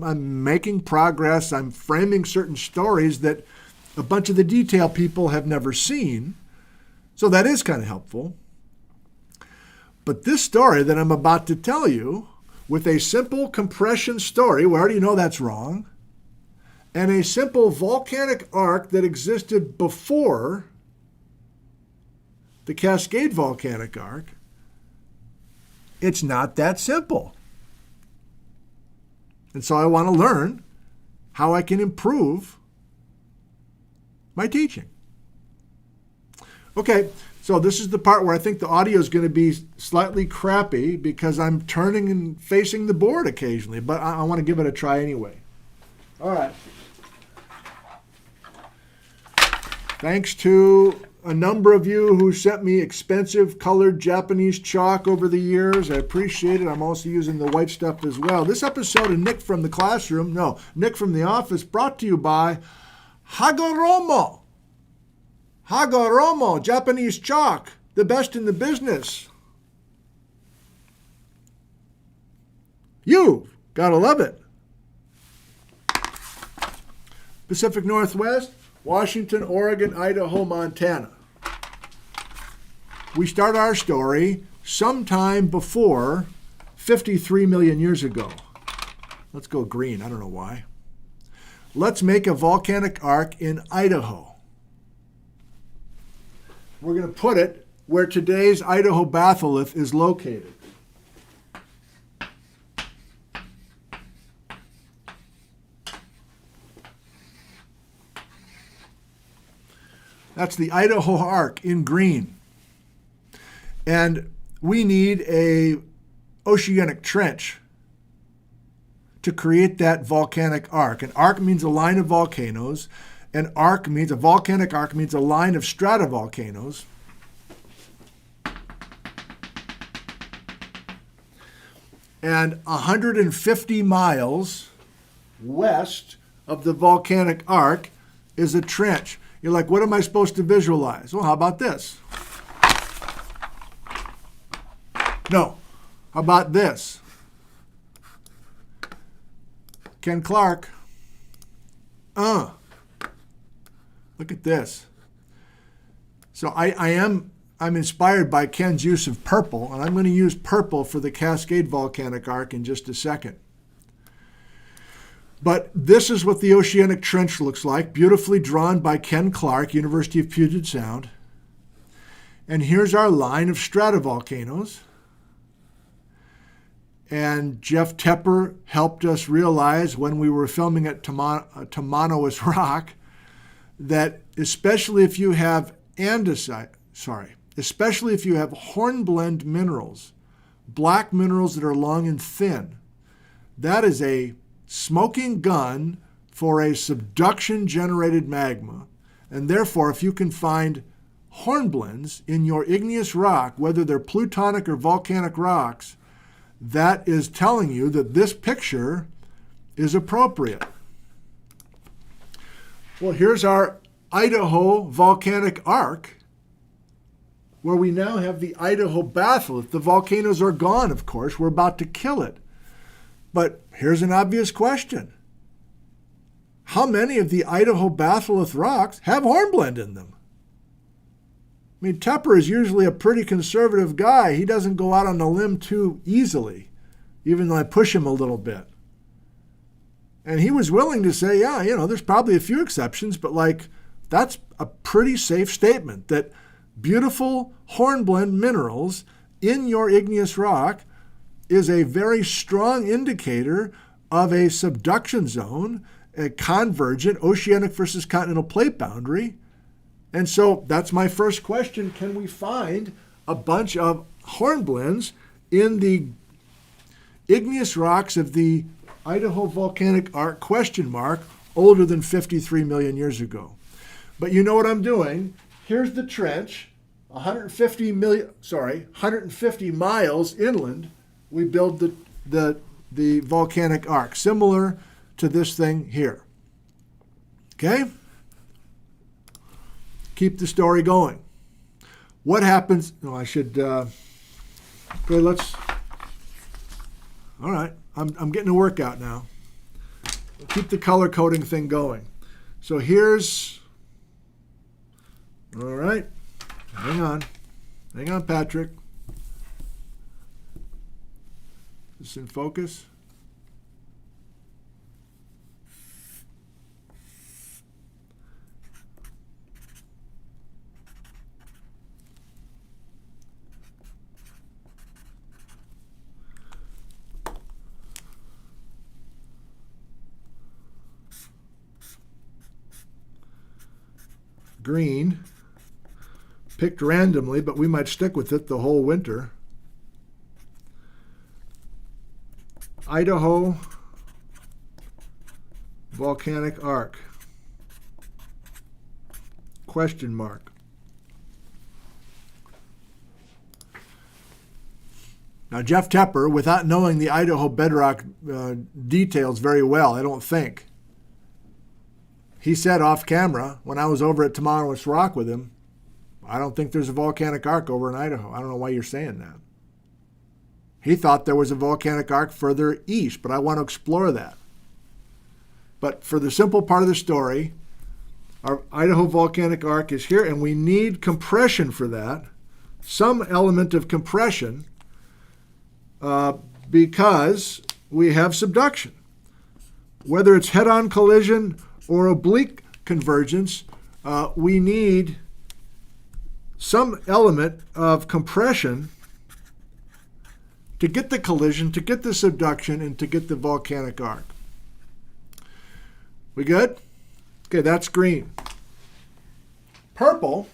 I'm making progress. I'm framing certain stories that a bunch of the detail people have never seen. So that is kind of helpful. But this story that I'm about to tell you, with a simple compression story, we already know that's wrong, and a simple volcanic arc that existed before the Cascade Volcanic Arc, it's not that simple. And so I want to learn how I can improve my teaching. Okay, so this is the part where I think the audio is going to be slightly crappy because I'm turning and facing the board occasionally, but I want to give it a try anyway. All right. Thanks to a number of you who sent me expensive colored Japanese chalk over the years. I appreciate it. I'm also using the white stuff as well. This episode of Nick from the Office, brought to you by Hagoromo. Hagoromo, Japanese chalk, the best in the business. You gotta love it. Pacific Northwest, Washington, Oregon, Idaho, Montana. We start our story sometime before 53 million years ago. Let's go green. I don't know why. Let's make a volcanic arc in Idaho. We're going to put it where today's Idaho batholith is located. That's the Idaho Arc in green. And we need a oceanic trench to create that volcanic arc. An arc means a line of volcanoes. A volcanic arc means a line of stratovolcanoes. And 150 miles west of the volcanic arc is a trench. You're like, what am I supposed to visualize? Well, how about this? No. How about this? Ken Clark. Look at this. So I'm inspired by Ken's use of purple, and I'm going to use purple for the Cascade Volcanic Arc in just a second. But this is what the oceanic trench looks like, beautifully drawn by Ken Clark, University of Puget Sound. And here's our line of stratovolcanoes. And Jeff Tepper helped us realize when we were filming at Tamanous Rock that especially if you have hornblende minerals, black minerals that are long and thin, that is a smoking gun for a subduction-generated magma. And therefore, if you can find hornblendes in your igneous rock, whether they're plutonic or volcanic rocks, that is telling you that this picture is appropriate. Well, here's our Idaho Volcanic Arc, where we now have the Idaho batholith. The volcanoes are gone, of course. We're about to kill it. But here's an obvious question. How many of the Idaho batholith rocks have hornblende in them? I mean, Tepper is usually a pretty conservative guy. He doesn't go out on a limb too easily, even though I push him a little bit. And he was willing to say, yeah, there's probably a few exceptions, but that's a pretty safe statement that beautiful hornblende minerals in your igneous rock is a very strong indicator of a subduction zone, a convergent oceanic versus continental plate boundary. And so that's my first question. Can we find a bunch of hornblendes in the igneous rocks of the Idaho Volcanic Arc ? Older than 53 million years ago? But you know what I'm doing. Here's the trench, 150 miles inland. We build the volcanic arc, similar to this thing here. Okay? Keep the story going. What happens? No, I should. Okay, let's. All right, I'm getting a workout now. Keep the color coding thing going. So here's. All right, hang on, Patrick. Is this in focus? Green, picked randomly, but we might stick with it the whole winter. Idaho Volcanic Arc ? Now, Jeff Tepper, without knowing the Idaho bedrock details very well, I don't think, he said off camera when I was over at Tamanous Rock with him, I don't think there's a volcanic arc over in Idaho. I don't know why you're saying that. He thought there was a volcanic arc further east, but I want to explore that. But for the simple part of the story, our Idaho Volcanic Arc is here, and we need compression for that, some element of compression, because we have subduction. Whether it's head-on collision or oblique convergence, we need some element of compression to get the collision, to get the subduction, and to get the volcanic arc. We good? Okay, that's green. Purple.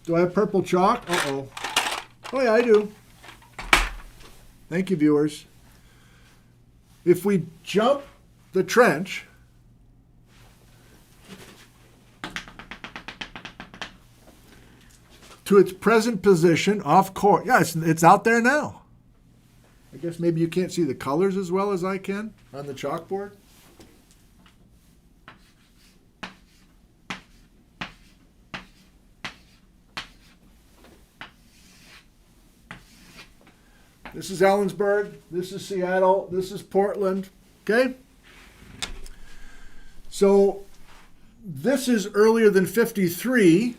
Do I have purple chalk? Uh-oh. Oh, yeah, I do. Thank you, viewers. If we jump the trench to its present position off course, yeah, it's out there now. I guess maybe you can't see the colors as well as I can on the chalkboard. This is Ellensburg, this is Seattle, this is Portland, okay? So this is earlier than 53.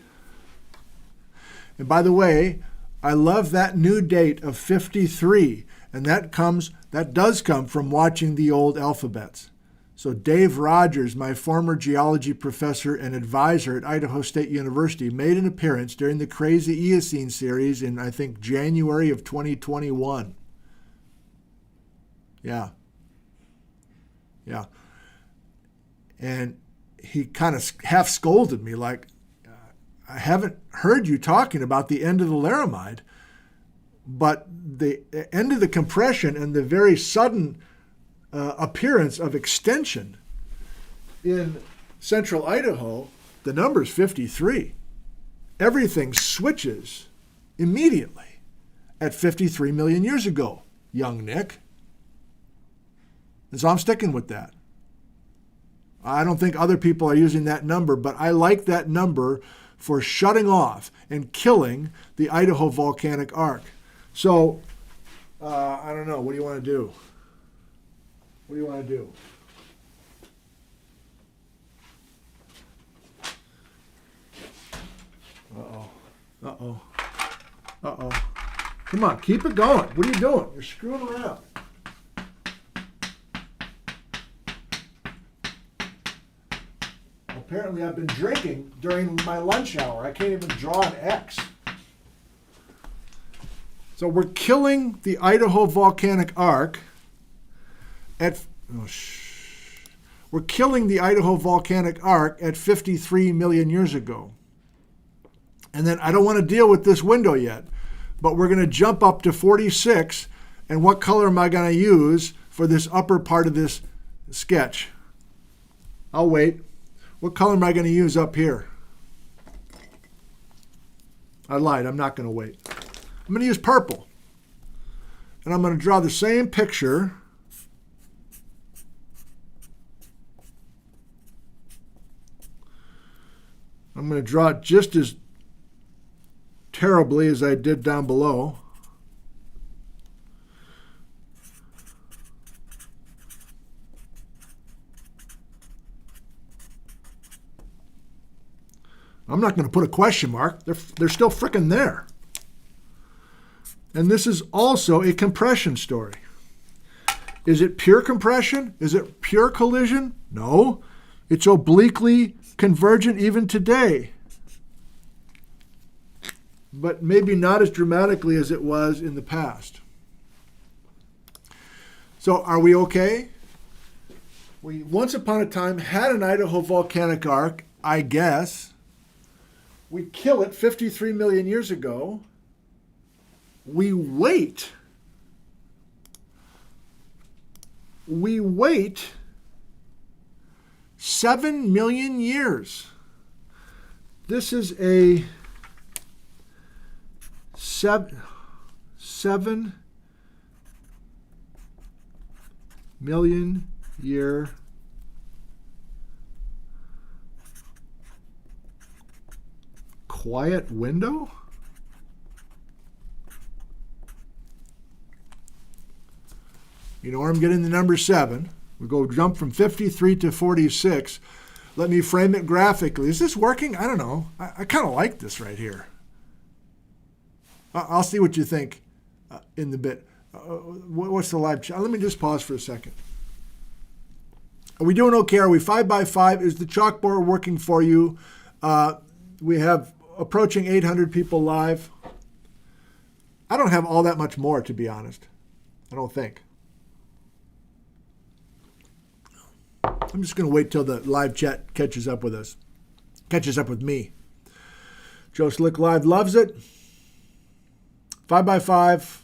And by the way, I love that new date of 53. And that does come from watching the old alphabets. So Dave Rogers, my former geology professor and advisor at Idaho State University, made an appearance during the Crazy Eocene series in, I think, January of 2021. Yeah. And he kind of half scolded me like, I haven't heard you talking about the end of the Laramide, but the end of the compression and the very sudden appearance of extension in central Idaho, the number's 53. Everything switches immediately at 53 million years ago, young Nick. And so I'm sticking with that. I don't think other people are using that number, but I like that number for shutting off and killing the Idaho Volcanic Arc. So, I don't know. What do you want to do? What do you want to do? Uh-oh. Come on, keep it going. What are you doing? You're screwing around. Apparently I've been drinking during my lunch hour. I can't even draw an X. So we're killing the Idaho Volcanic Arc we're killing the Idaho Volcanic Arc at 53 million years ago. And then I don't want to deal with this window yet, but we're going to jump up to 46. And what color am I going to use for this upper part of this sketch? I'll wait. What color am I going to use up here? I lied. I'm not going to wait. I'm going to use purple. And I'm going to draw the same picture. I'm going to draw it just as terribly as I did down below. I'm not going to put a question mark. They're still frickin' there. And this is also a compression story. Is it pure compression? Is it pure collision? No. It's obliquely convergent even today. But maybe not as dramatically as it was in the past. So are we okay? We once upon a time had an Idaho Volcanic Arc, I guess. We kill it 53 million years ago. We wait 7 million years. This is a 7 million year quiet window? You know where I'm getting the number 7. We go jump from 53 to 46. Let me frame it graphically. Is this working? I don't know. I kind of like this right here. I'll see what you think in the bit. What's the live chat? Let me just pause for a second. Are we doing okay? Are we 5 by 5? Is the chalkboard working for you? We have approaching 800 people live. I don't have all that much more, to be honest. I don't think. I'm just going to wait till the live chat catches up with us. Catches up with me. Joe Slick Live loves it. 5 by 5.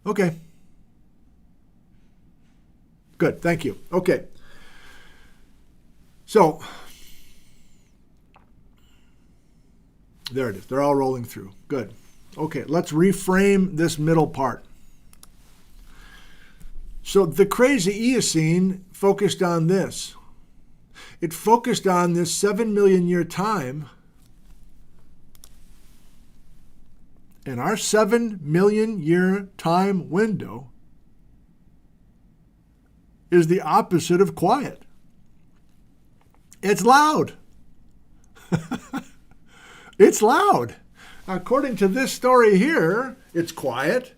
Okay. Good. Thank you. Okay. So, there it is. They're all rolling through. Good. Okay, let's reframe this middle part. So the crazy Eocene focused on this. It focused on this 7 million year time. And our 7 million year time window is the opposite of quiet. It's loud. It's loud. According to this story here, it's quiet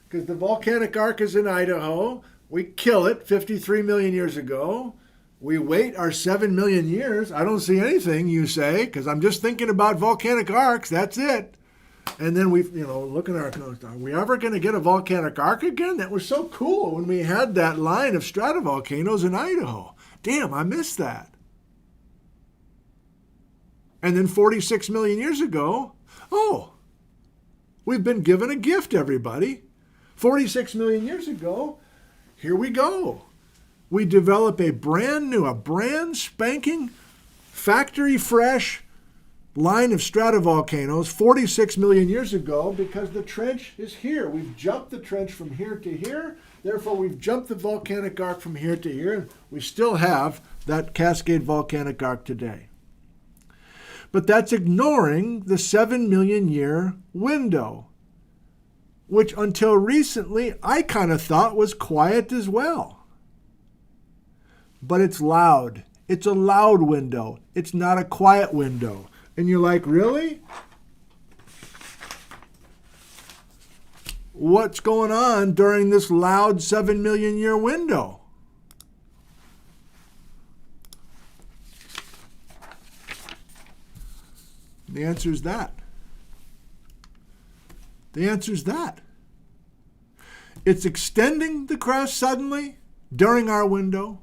because the volcanic arc is in Idaho. We kill it 53 million years ago. We wait our 7 million years. I don't see anything, you say, because I'm just thinking about volcanic arcs. That's it. And then we, look at our, are we ever going to get a volcanic arc again? That was so cool when we had that line of stratovolcanoes in Idaho. Damn, I missed that. And then 46 million years ago, we've been given a gift, everybody. 46 million years ago, here we go. We develop a brand spanking, factory fresh line of stratovolcanoes 46 million years ago because the trench is here. We've jumped the trench from here to here. Therefore, we've jumped the volcanic arc from here to here. We still have that Cascade Volcanic Arc today. But that's ignoring the 7 million year window, which until recently I kind of thought was quiet as well. But it's loud. It's a loud window. It's not a quiet window. And you're like, really? What's going on during this loud 7 million year window? The answer is that. The answer is that. It's extending the crust suddenly during our window.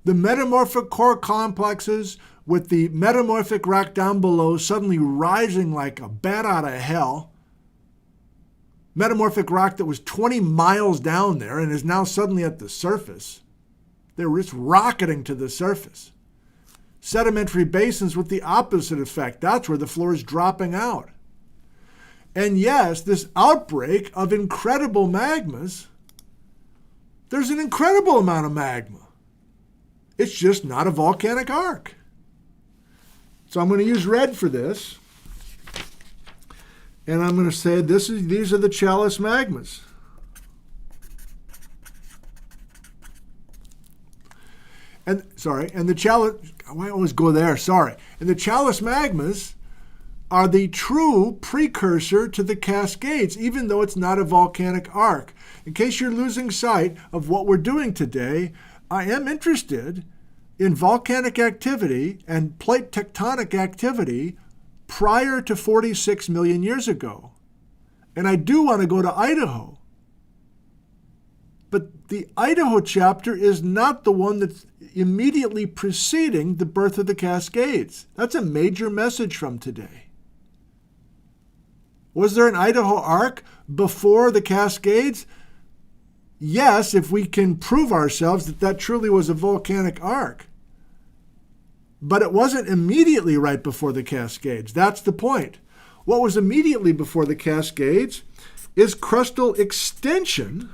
The metamorphic core complexes with the metamorphic rock down below suddenly rising like a bat out of hell. Metamorphic rock that was 20 miles down there and is now suddenly at the surface. They're just rocketing to the surface. Sedimentary basins with the opposite effect. That's where the floor is dropping out. And yes, this outbreak of incredible magmas, there's an incredible amount of magma. It's just not a volcanic arc. So I'm going to use red for this. And I'm going to say these are the chalice magmas. And the chalice, I always go there, sorry. And the chalice magmas are the true precursor to the Cascades, even though it's not a volcanic arc. In case you're losing sight of what we're doing today, I am interested in volcanic activity and plate tectonic activity prior to 46 million years ago. And I do want to go to Idaho. But the Idaho chapter is not the one that's immediately preceding the birth of the Cascades. That's a major message from today. Was there an Idaho arc before the Cascades? Yes, if we can prove ourselves that that truly was a volcanic arc. But it wasn't immediately right before the Cascades. That's the point. What was immediately before the Cascades is crustal extension.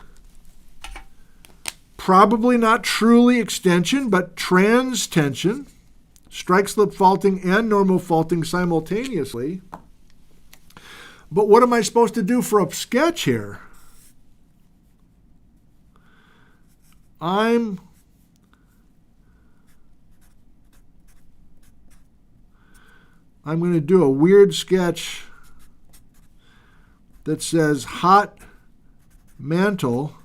Probably not truly extension, but transtension, strike slip faulting and normal faulting simultaneously. But what am I supposed to do for a sketch here? I'm going to do a weird sketch that says hot mantle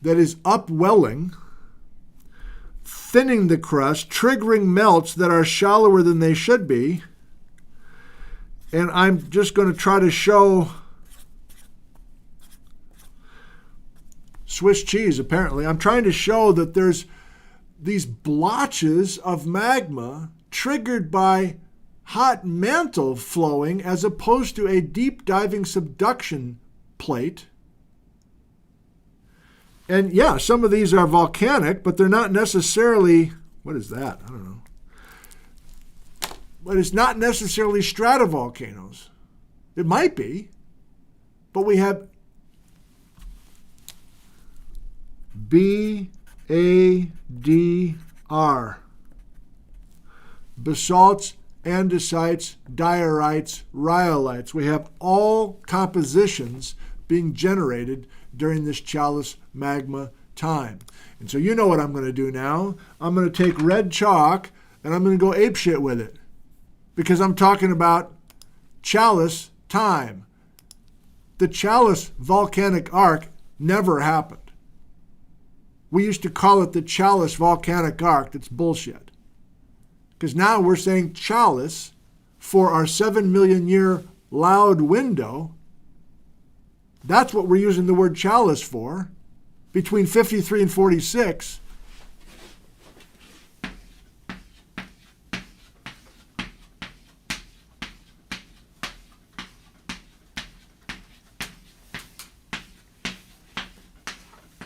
that is upwelling, thinning the crust, triggering melts that are shallower than they should be. And I'm just going to try to show Swiss cheese, apparently. I'm trying to show that there's these blotches of magma triggered by hot mantle flowing as opposed to a deep diving subduction plate. And yeah, some of these are volcanic, but they're not necessarily, what is that? I don't know. But it's not necessarily stratovolcanoes. It might be, but we have BADR, basalts, andesites, diorites, rhyolites. We have all compositions being generated during this chalice magma time. And so you know what I'm going to do now. I'm going to take red chalk and I'm going to go apeshit with it because I'm talking about chalice time. The Chalice Volcanic Arc never happened. We used to call it the Chalice Volcanic Arc. That's bullshit. Because now we're saying chalice for our 7 million year loud window. That's what we're using the word chalice for. Between 53 and 46.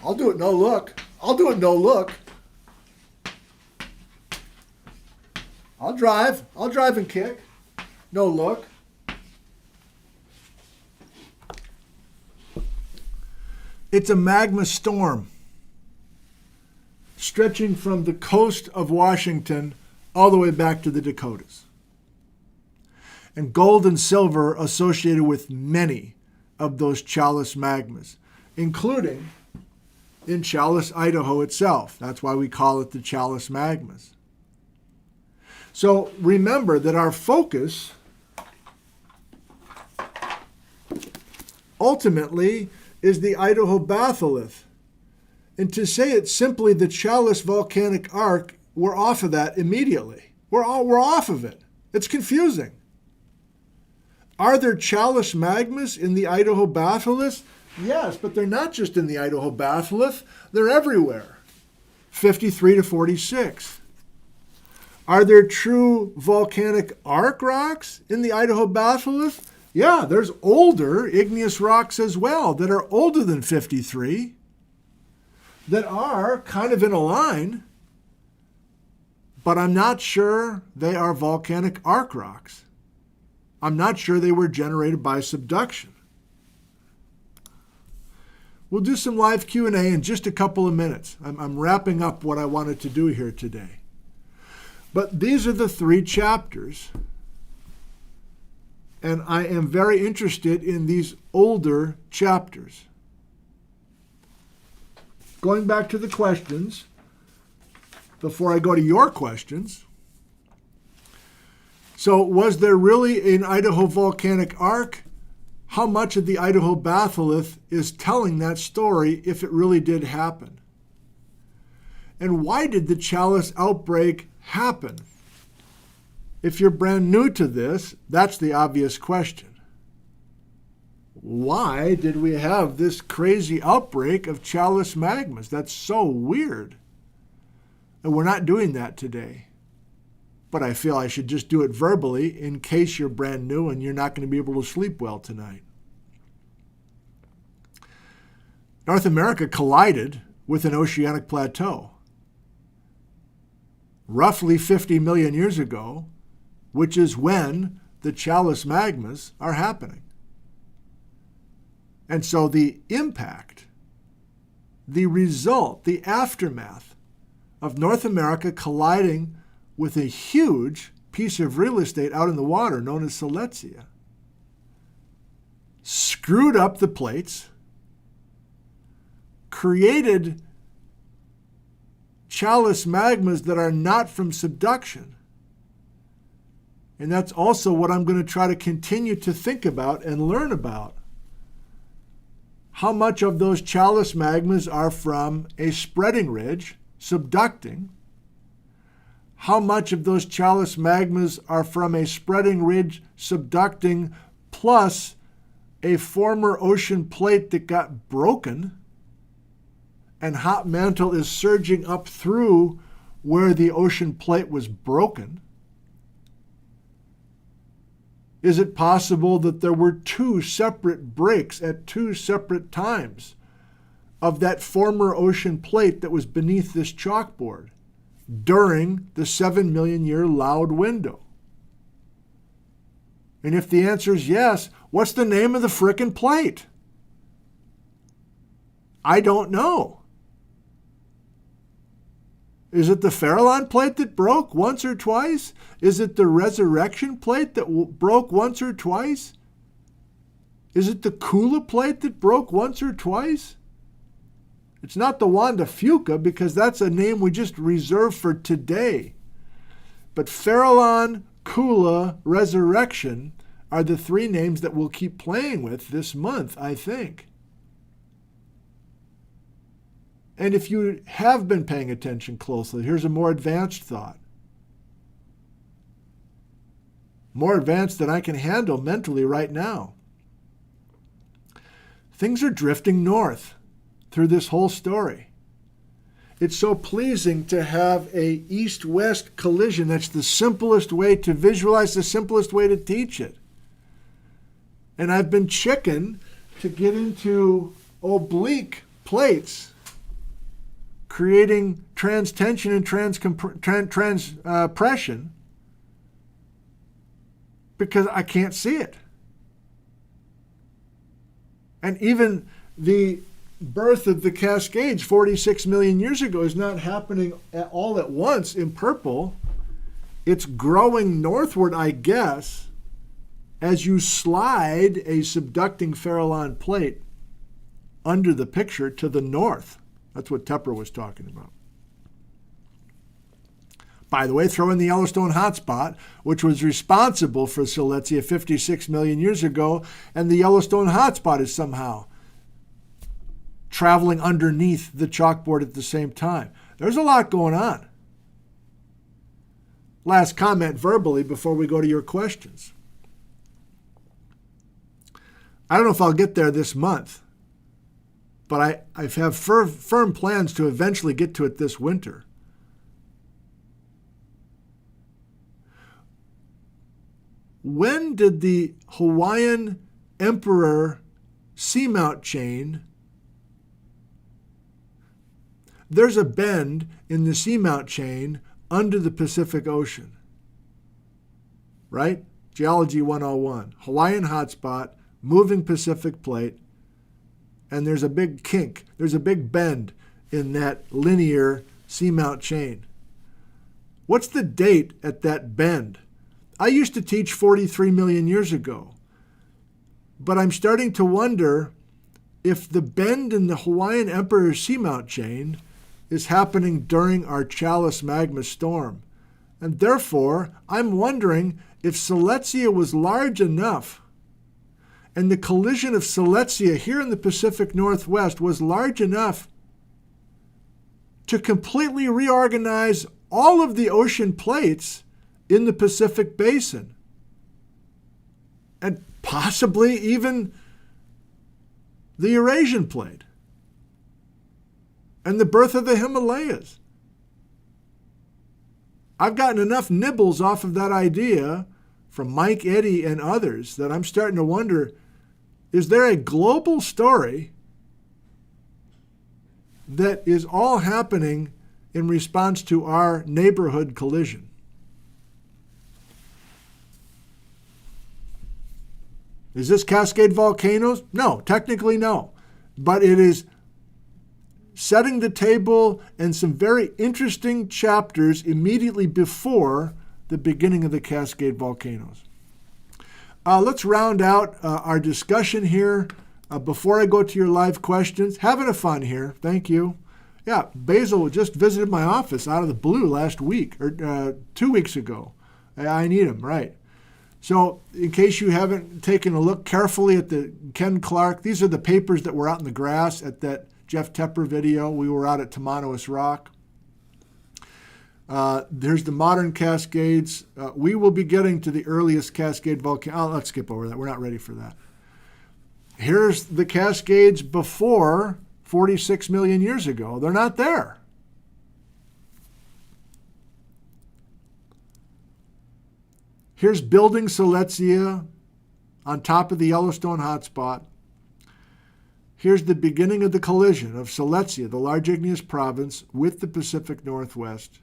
I'll do it no look. I'll do it no look. I'll drive and kick. No look. It's a magma storm stretching from the coast of Washington all the way back to the Dakotas. And gold and silver associated with many of those chalice magmas, including in Chalice, Idaho itself. That's why we call it the chalice magmas. So remember that our focus ultimately is the Idaho batholith. And to say it's simply the Chalice Volcanic Arc, we're off of that immediately. We're off of it. It's confusing. Are there chalice magmas in the Idaho batholith? Yes, but they're not just in the Idaho batholith. They're everywhere. 53 to 46. Are there true volcanic arc rocks in the Idaho batholith? Yeah, there's older igneous rocks as well that are older than 53 that are kind of in a line, but I'm not sure they are volcanic arc rocks. I'm not sure they were generated by subduction. We'll do some live Q&A in just a couple of minutes. I'm wrapping up what I wanted to do here today. But these are the 3 chapters. And I am very interested in these older chapters. Going back to the questions, before I go to your questions. So was there really an Idaho Volcanic Arc? How much of the Idaho batholith is telling that story if it really did happen? And why did the chalice outbreak happen? If you're brand new to this, that's the obvious question. Why did we have this crazy outbreak of chalice magmas? That's so weird. And we're not doing that today. But I feel I should just do it verbally in case you're brand new and you're not going to be able to sleep well tonight. North America collided with an oceanic plateau. Roughly 50 million years ago, which is when the chalice magmas are happening. And so the impact, the result, the aftermath of North America colliding with a huge piece of real estate out in the water known as Silesia screwed up the plates, created chalice magmas that are not from subduction. And that's also what I'm going to try to continue to think about and learn about. How much of those chalice magmas are from a spreading ridge, subducting? How much of those chalice magmas are from a spreading ridge, subducting, plus a former ocean plate that got broken, and hot mantle is surging up through where the ocean plate was broken? Is it possible that there were two separate breaks at two separate times of that former ocean plate that was beneath this chalkboard during the 7 million year loud window? And if the answer is yes, what's the name of the frickin' plate? I don't know. Is it the Farallon plate that broke once or twice? Is it the Resurrection plate that broke once or twice? Is it the Kula plate that broke once or twice? It's not the Wanda Fuca, because that's a name we just reserved for today. But Farallon, Kula, Resurrection are the three names that we'll keep playing with this month, I think. And if you have been paying attention closely, here's a more advanced thought. More advanced than I can handle mentally right now. Things are drifting north through this whole story. It's so pleasing to have a east-west collision. That's the simplest way to visualize, the simplest way to teach it. And I've been chicken to get into oblique plates, creating transtension and transpression, because I can't see it. And even the birth of the Cascades 46 million years ago is not happening all at once in purple. It's growing northward, I guess, as you slide a subducting Farallon plate under the picture to the north. That's what Tepper was talking about. By the way, throw in the Yellowstone hotspot, which was responsible for Siletzia 56 million years ago, and the Yellowstone hotspot is somehow traveling underneath the chalkboard at the same time. There's a lot going on. Last comment verbally before we go to your questions. I don't know if I'll get there this month, but I have firm plans to eventually get to it this winter. When did the Hawaiian Emperor seamount chain, there's a bend in the seamount chain under the Pacific Ocean, right? Geology 101, Hawaiian hotspot, moving Pacific plate, and there's a big kink, there's a big bend in that linear seamount chain. What's the date at that bend? I used to teach 43 million years ago, but I'm starting to wonder if the bend in the Hawaiian Emperor seamount chain is happening during our Chalice magma storm. And therefore, I'm wondering if Siletzia was large enough and the collision of Siletzia here in the Pacific Northwest was large enough to completely reorganize all of the ocean plates in the Pacific Basin, and possibly even the Eurasian plate, and the birth of the Himalayas. I've gotten enough nibbles off of that idea from Mike Eddy and others that I'm starting to wonder, is there a global story that is all happening in response to our neighborhood collision? Is this Cascade volcanoes? No, technically no. But it is setting the table and some very interesting chapters immediately before the beginning of the Cascade volcanoes. Let's round out our discussion here before I go to your live questions. Having a fun here. Thank you. Yeah, Basil just visited my office out of the blue last week, or 2 weeks ago. I need him, right. So in case you haven't taken a look carefully at the Ken Clark, these are the papers that were out in the grass at that Jeff Tepper video. We were out at Tamanous Rock. There's the modern Cascades. We will be getting to the earliest Cascade volcano. Oh, let's skip over that. We're not ready for that. Here's the Cascades before 46 million years ago. They're not there. Here's building Silesia on top of the Yellowstone hotspot. Here's the beginning of the collision of Silesia, the large igneous province, with the Pacific Northwest.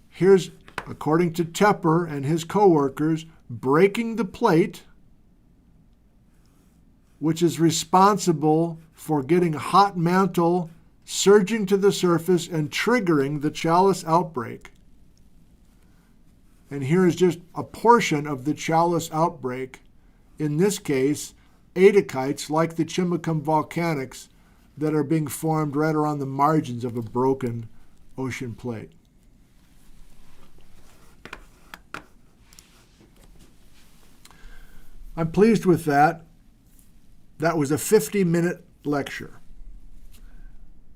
Here's, according to Tepper and his co-workers, breaking the plate, which is responsible for getting hot mantle surging to the surface and triggering the Chalice outbreak. And here is just a portion of the Chalice outbreak. In this case, adikites like the Chimacum volcanics that are being formed right around the margins of a broken ocean plate. I'm pleased with that. That was a 50-minute lecture.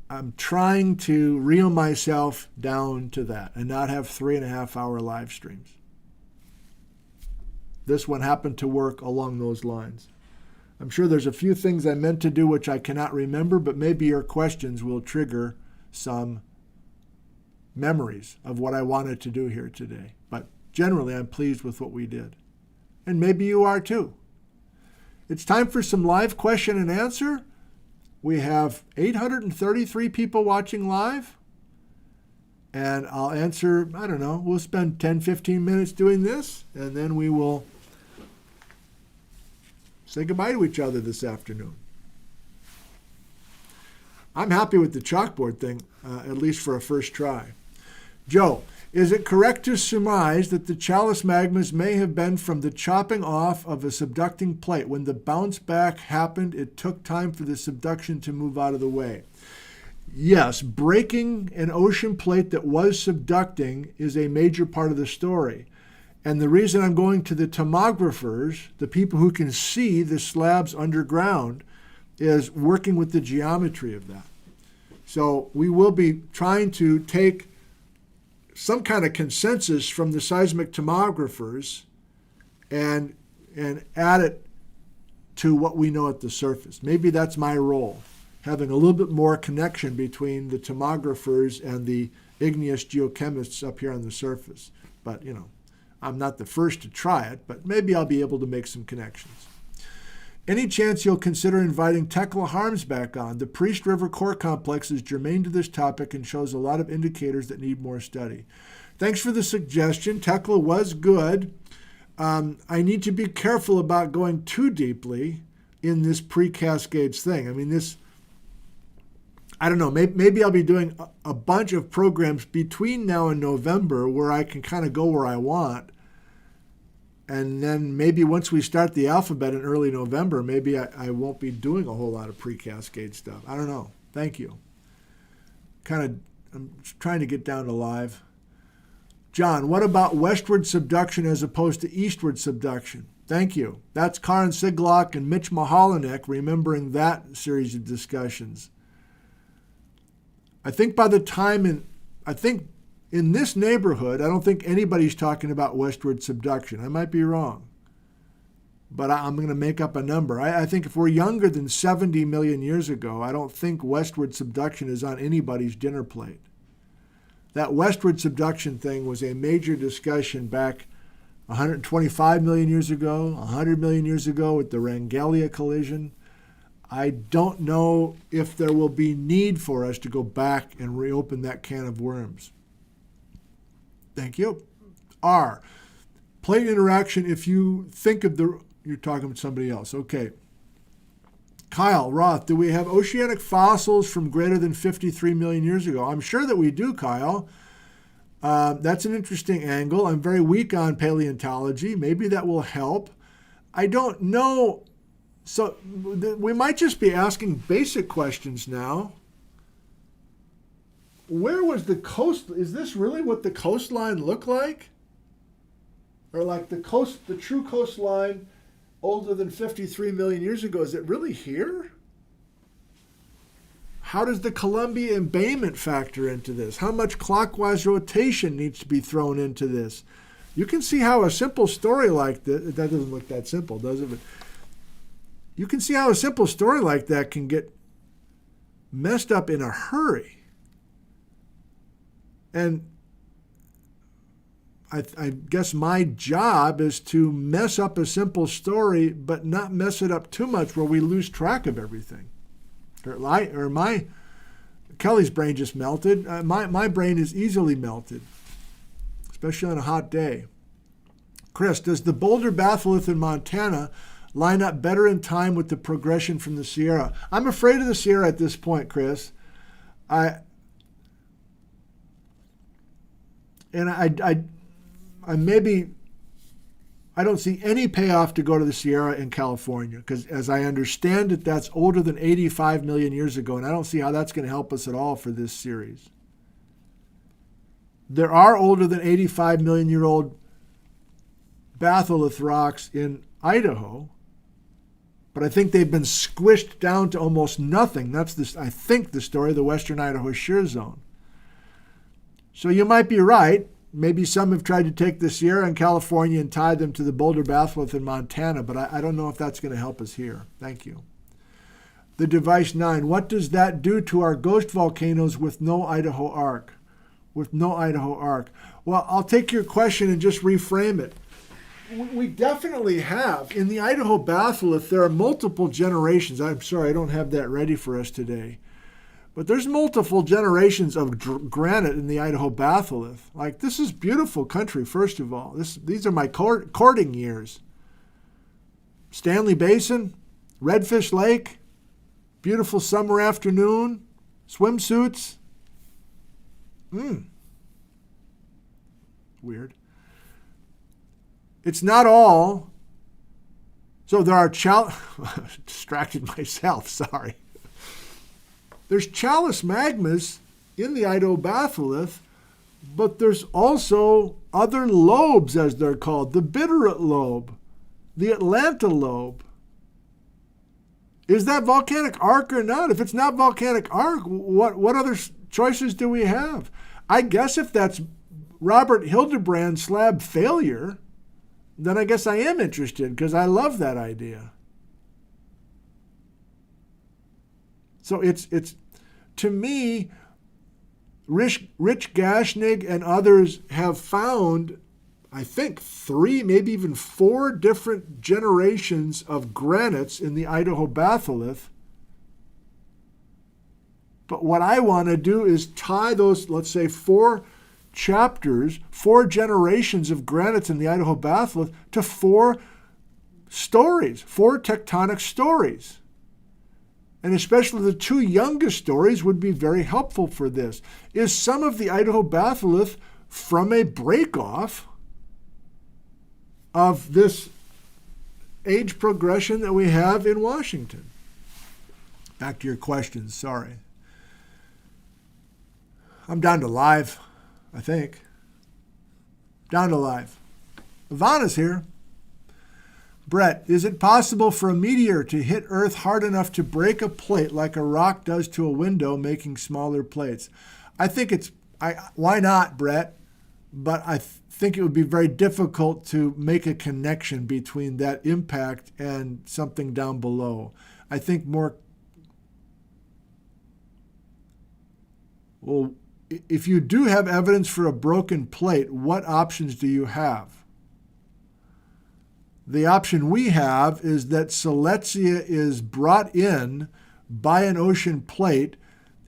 I'm trying to reel myself down to that and not have 3.5-hour live streams. This one happened to work along those lines. I'm sure there's a few things I meant to do which I cannot remember, but maybe your questions will trigger some memories of what I wanted to do here today. But generally, I'm pleased with what we did. And maybe you are too. It's time for some live question and answer. We have 833 people watching live. And I'll answer, I don't know, we'll spend 10, 15 minutes doing this, and then we will say goodbye to each other this afternoon. I'm happy with the chalkboard thing, at least for a first try. Joe, is it correct to surmise that the Chalice magmas may have been from the chopping off of a subducting plate? When the bounce back happened, it took time for the subduction to move out of the way. Yes, breaking an ocean plate that was subducting is a major part of the story. And the reason I'm going to the tomographers, the people who can see the slabs underground, is working with the geometry of that. So we will be trying to take some kind of consensus from the seismic tomographers and add it to what we know at the surface. Maybe that's my role, having a little bit more connection between the tomographers and the igneous geochemists up here on the surface. But, you know, I'm not the first to try it, but maybe I'll be able to make some connections. Any chance you'll consider inviting Tekla Harms back on? The Priest River Core Complex is germane to this topic and shows a lot of indicators that need more study. Thanks for the suggestion. Tekla was good. I need to be careful about going too deeply in this pre-Cascades thing. I mean, this, I don't know, maybe I'll be doing a bunch of programs between now and November where I can kind of go where I want. And then maybe once we start the alphabet in early November, maybe I won't be doing a whole lot of pre-Cascade stuff. I don't know. Thank you. I'm trying to get down to live. John, what about westward subduction as opposed to eastward subduction? Thank you. That's Karin Siglock and Mitch Mahalanek remembering that series of discussions. I think by the time in this neighborhood, I don't think anybody's talking about westward subduction. I might be wrong, but I'm going to make up a number. I think if we're younger than 70 million years ago, I don't think westward subduction is on anybody's dinner plate. That westward subduction thing was a major discussion back 125 million years ago, 100 million years ago with the Rangelia collision. I don't know if there will be need for us to go back and reopen that can of worms. Thank you. R. Plate interaction, if you think of you're talking with somebody else. Okay. Kyle Roth, do we have oceanic fossils from greater than 53 million years ago? I'm sure that we do, Kyle. That's an interesting angle. I'm very weak on paleontology. Maybe that will help. I don't know. So we might just be asking basic questions now. Where was the coast? Is this really what the coastline looked like? Or like the true coastline older than 53 million years ago, is it really here? How does the Columbia embayment factor into this? How much clockwise rotation needs to be thrown into this? You can see how a simple story like this, that doesn't look that simple, does it? But you can see how a simple story like that can get messed up in a hurry. And I guess my job is to mess up a simple story, but not mess it up too much where we lose track of everything. Kelly's brain just melted. My brain is easily melted, especially on a hot day. Chris, does the Boulder Batholith in Montana line up better in time with the progression from the Sierra? I'm afraid of the Sierra at this point, Chris. I don't see any payoff to go to the Sierra in California, because as I understand it, that's older than 85 million years ago, and I don't see how that's going to help us at all for this series. There are older than 85 million year old batholith rocks in Idaho, but I think they've been squished down to almost nothing. That's this, I think, the story of the Western Idaho Shear Zone. So you might be right. Maybe some have tried to take the Sierra in California and tie them to the Boulder Batholith in Montana, but I don't know if that's going to help us here. Thank you. The Device 9, what does that do to our ghost volcanoes with no Idaho Arc? With no Idaho Arc. Well, I'll take your question and just reframe it. We definitely have. In the Idaho batholith, there are multiple generations. I'm sorry, I don't have that ready for us today. But there's multiple generations of granite in the Idaho batholith. Like, this is beautiful country, first of all. These are my courting years. Stanley Basin, Redfish Lake, beautiful summer afternoon, swimsuits. Weird. It's not all. So there are distracted myself, sorry. There's chalice magmas in the Idaho batholith, but there's also other lobes, as they're called. The Bitterroot lobe, the Atlanta lobe. Is that volcanic arc or not? If it's not volcanic arc, what other choices do we have? I guess if that's Robert Hildebrand slab failure, then I guess I am interested, because I love that idea. So it's to me, Rich Gashnig and others have found, I think, 3, maybe even 4 different generations of granites in the Idaho batholith. But what I want to do is tie those, let's say, 4 chapters, 4 generations of granites in the Idaho batholith to 4 stories, 4 tectonic stories. And especially the 2 youngest stories would be very helpful for this. Is some of the Idaho batholith from a break-off of this age progression that we have in Washington? Back to your questions, sorry. I'm down to live, I think. Down to live. Ivana's here. Brett, is it possible for a meteor to hit Earth hard enough to break a plate like a rock does to a window, making smaller plates? I think why not, Brett? But I think it would be very difficult to make a connection between that impact and something down below. I think more, well, if you do have evidence for a broken plate, what options do you have? The option we have is that Siletzia is brought in by an ocean plate,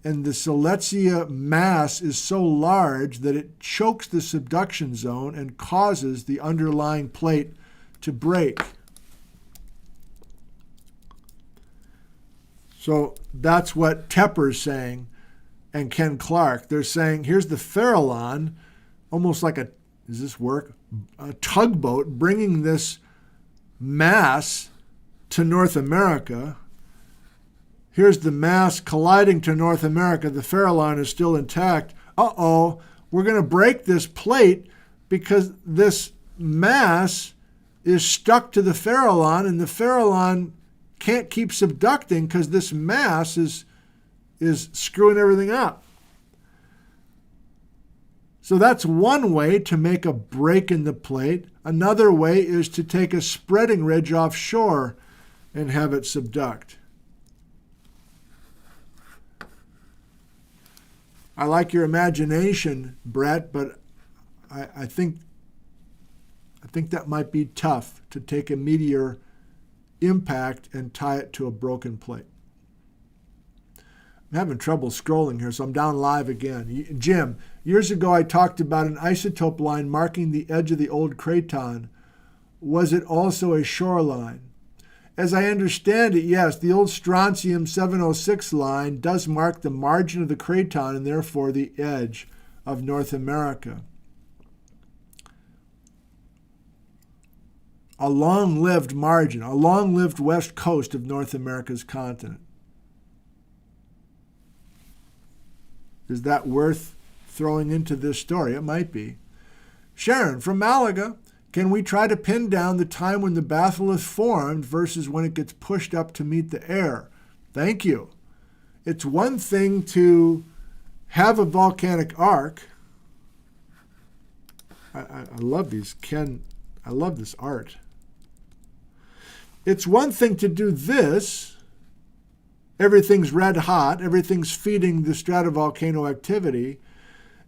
and the Siletzia mass is so large that it chokes the subduction zone and causes the underlying plate to break. So that's what Tepper's saying, and Ken Clark. They're saying, here's the Farallon, almost like does this work? A tugboat bringing this mass to North America. Here's the mass colliding to North America. The Farallon is still intact. Uh-oh, we're going to break this plate because this mass is stuck to the farallon, and the farallon can't keep subducting because this mass is screwing everything up. So that's one way to make a break in the plate. Another way is to take a spreading ridge offshore and have it subduct. I like your imagination, Brett, but I think that might be tough to take a meteor impact and tie it to a broken plate. I'm having trouble scrolling here, so I'm down live again. Jim, years ago I talked about an isotope line marking the edge of the old craton. Was it also a shoreline? As I understand it, yes, the old strontium 706 line does mark the margin of the craton and therefore the edge of North America. A long-lived margin, a long-lived west coast of North America's continent. Is that worth throwing into this story? It might be. Sharon from Malaga, can we try to pin down the time when the batholith formed versus when it gets pushed up to meet the air? Thank you. It's one thing to have a volcanic arc. I love these, Ken. I love this art. It's one thing to do this. Everything's red hot. Everything's feeding the stratovolcano activity.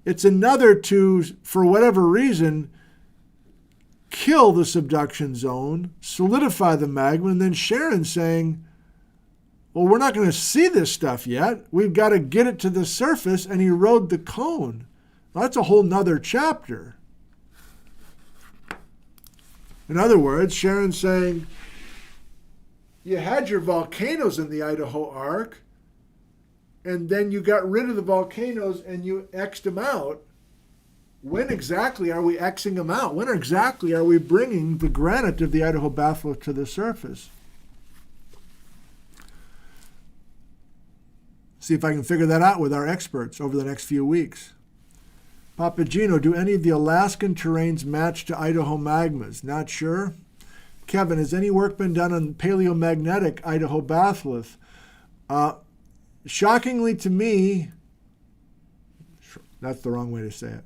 It's another to, for whatever reason, kill the subduction zone, solidify the magma, and then Sharon saying, well, we're not going to see this stuff yet. We've got to get it to the surface and erode the cone. Well, that's a whole nother chapter. In other words, Sharon's saying, you had your volcanoes in the Idaho Arc, and then you got rid of the volcanoes and you X'd them out. When exactly are we Xing them out? When exactly are we bringing the granite of the Idaho batholith to the surface? See if I can figure that out with our experts over the next few weeks. Papagino, do any of the Alaskan terrains match to Idaho magmas? Not sure. Kevin, has any work been done on paleomagnetic Idaho batholith? Shockingly to me, that's the wrong way to say it.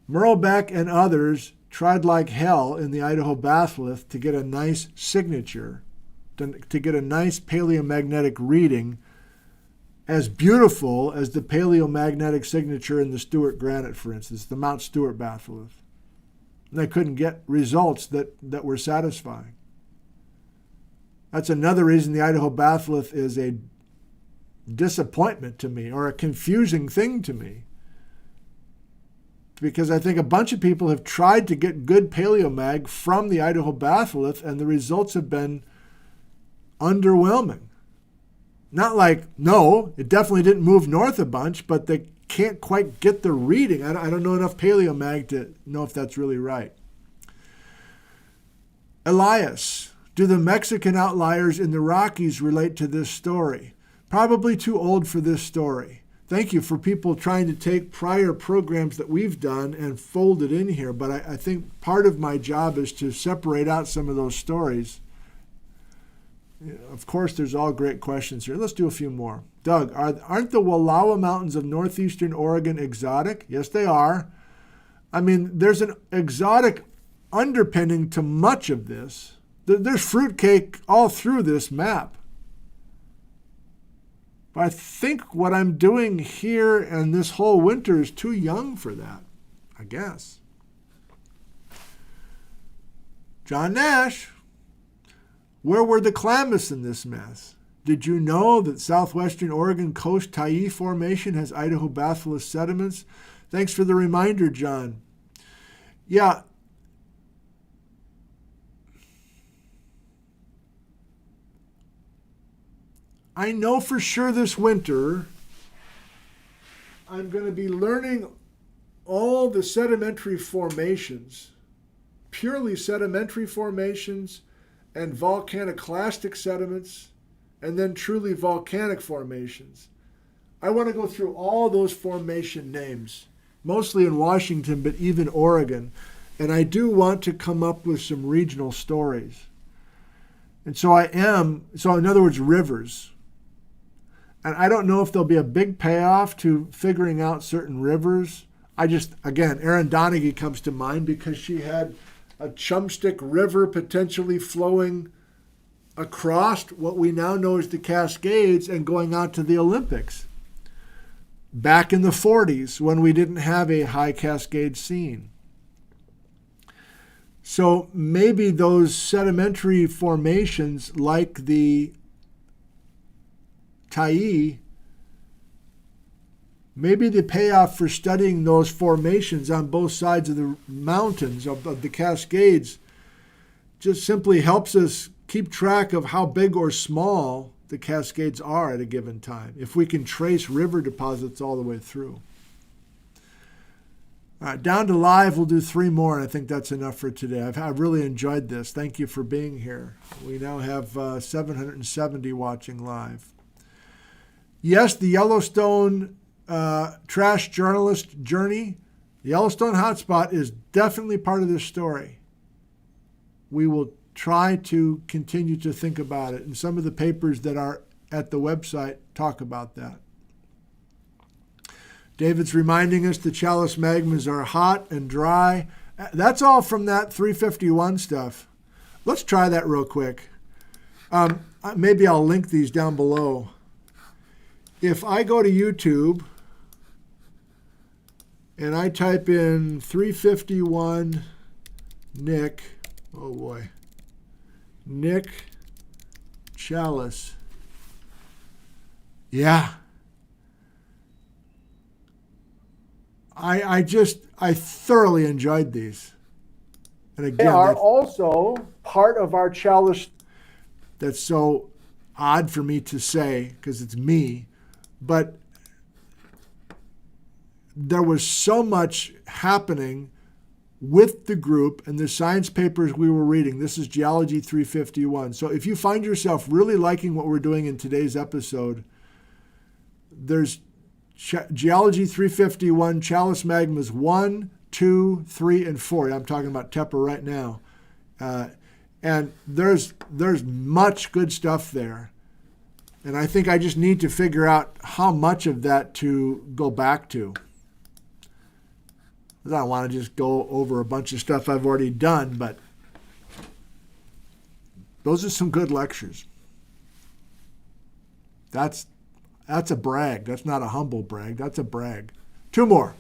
Merlebeck and others tried like hell in the Idaho batholith to get a nice signature, to get a nice paleomagnetic reading as beautiful as the paleomagnetic signature in the Stewart granite, for instance, the Mount Stewart batholith. And they couldn't get results that were satisfying. That's another reason the Idaho batholith is a disappointment to me, or a confusing thing to me. Because I think a bunch of people have tried to get good paleomag from the Idaho batholith, and the results have been underwhelming. Not like, no, it definitely didn't move north a bunch, but they can't quite get the reading. I don't know enough paleomag to know if that's really right. Elias, do the Mexican outliers in the Rockies relate to this story? Probably too old for this story. Thank you for people trying to take prior programs that we've done and fold it in here, but I think part of my job is to separate out some of those stories. Of course, there's all great questions here. Let's do a few more. Doug, aren't the Wallowa Mountains of northeastern Oregon exotic? Yes, they are. I mean, there's an exotic underpinning to much of this. There's fruitcake all through this map. But I think what I'm doing here and this whole winter is too young for that, I guess. John Nash, where were the Klamaths in this mess? Did you know that southwestern Oregon Coast Tyee Formation has Idaho batholith sediments? Thanks for the reminder, John. Yeah. I know for sure this winter I'm going to be learning all the sedimentary formations, purely sedimentary formations, and volcaniclastic sediments, and then truly volcanic formations. I want to go through all those formation names, mostly in Washington, but even Oregon. And I do want to come up with some regional stories. And so in other words, rivers. And I don't know if there'll be a big payoff to figuring out certain rivers. Again, Erin Donaghy comes to mind because she had a Chumstick River potentially flowing across what we now know as the Cascades and going out to the Olympics. Back in the 40s when we didn't have a high Cascade scene. So maybe those sedimentary formations like the Tyee, maybe the payoff for studying those formations on both sides of the mountains of the Cascades just simply helps us keep track of how big or small the Cascades are at a given time, if we can trace river deposits all the way through. All right, down to live, we'll do 3 more, and I think that's enough for today. I've really enjoyed this. Thank you for being here. We now have 770 watching live. Yes, the Yellowstone trash journalist journey, the Yellowstone hotspot is definitely part of this story. We will try to continue to think about it, and some of the papers that are at the website talk about that. David's reminding us the chalice magmas are hot and dry. That's all from that 351 stuff. Let's try that real quick. Maybe I'll link these down below. If I go to YouTube and I type in 351 Nick, oh boy, Nick Chalice. Yeah. I thoroughly enjoyed these. And again, they are also part of our chalice. That's so odd for me to say because it's me, but there was so much happening with the group and the science papers we were reading. This is Geology 351. So if you find yourself really liking what we're doing in today's episode, there's Geology 351, Chalice Magmas 1, 2, 3, and 4. I'm talking about Tepper right now. And there's much good stuff there. And I think I just need to figure out how much of that to go back to. I don't want to just go over a bunch of stuff I've already done, but those are some good lectures. That's a brag. That's not a humble brag. That's a brag. 2 more.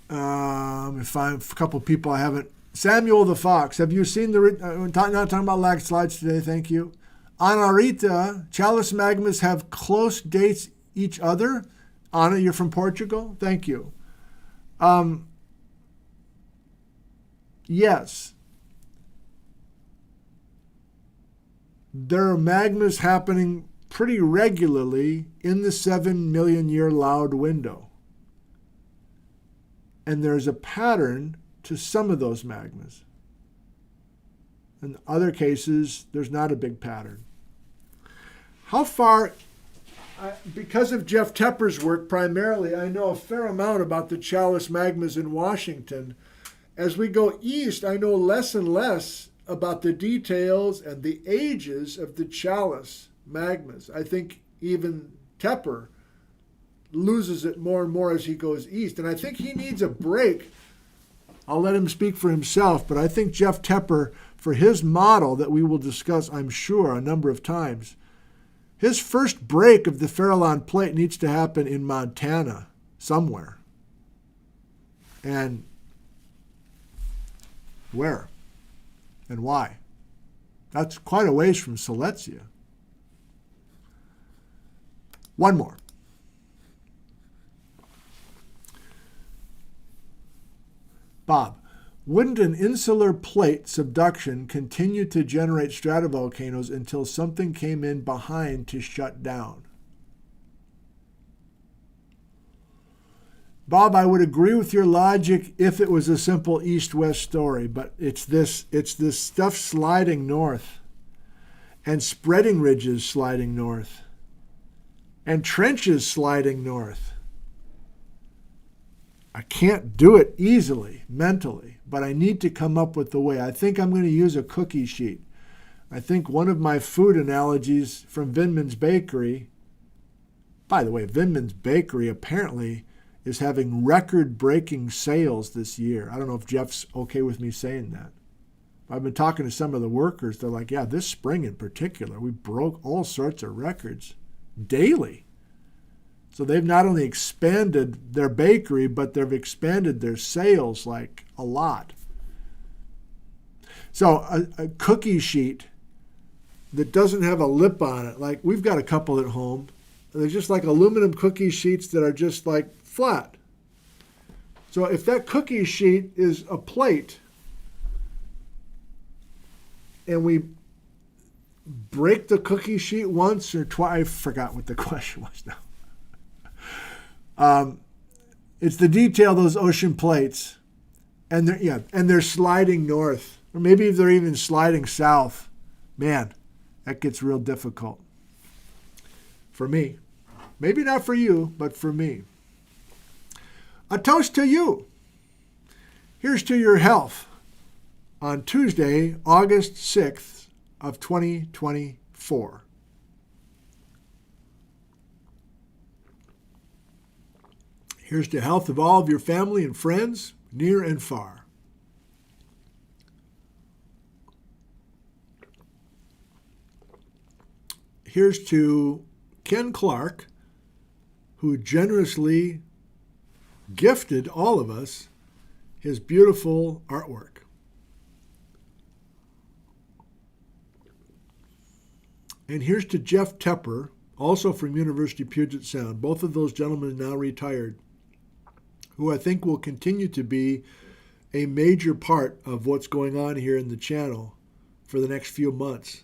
Let me find a couple people I haven't. Samuel the Fox. Have you seen the... we're not talking about lag slides today. Thank you. Anarita. Chalice magmas have close dates each other. Anna, you're from Portugal? Thank you. Yes. There are magmas happening pretty regularly in the 7 million year loud window. And there's a pattern to some of those magmas. In other cases, there's not a big pattern. How far, because of Jeff Tepper's work primarily, I know a fair amount about the chalice magmas in Washington. As we go east, I know less and less about the details and the ages of the chalice magmas. I think even Tepper loses it more and more as he goes east. And I think he needs a break. I'll let him speak for himself, but I think Jeff Tepper, for his model that we will discuss, I'm sure, a number of times, his first break of the Farallon Plate needs to happen in Montana somewhere. And where? And why? That's quite a ways from Silesia. 1 more. Bob, wouldn't an insular plate subduction continue to generate stratovolcanoes until something came in behind to shut down? Bob, I would agree with your logic if it was a simple east-west story, but it's this stuff sliding north and spreading ridges sliding north and trenches sliding north. I can't do it easily mentally, but I need to come up with the way. I think I'm going to use a cookie sheet. I think one of my food analogies from Vindman's Bakery, by the way, Vindman's Bakery apparently is having record-breaking sales this year. I don't know if Jeff's okay with me saying that. I've been talking to some of the workers. They're like, yeah, this spring in particular, we broke all sorts of records daily. So they've not only expanded their bakery, but they've expanded their sales like a lot. So a cookie sheet that doesn't have a lip on it, like we've got a couple at home. They're just like aluminum cookie sheets that are just like flat. So if that cookie sheet is a plate and we break the cookie sheet once or twice, I forgot what the question was now. It's the detail of those ocean plates, and they're sliding north, or maybe they're even sliding south. Man, that gets real difficult for me. Maybe not for you, but for me. A toast to you. Here's to your health on Tuesday, August 6th of 2024. Here's to health of all of your family and friends, near and far. Here's to Ken Clark, who generously gifted all of us his beautiful artwork. And here's to Jeff Tepper, also from University of Puget Sound. Both of those gentlemen now retired, who I think will continue to be a major part of what's going on here in the channel for the next few months.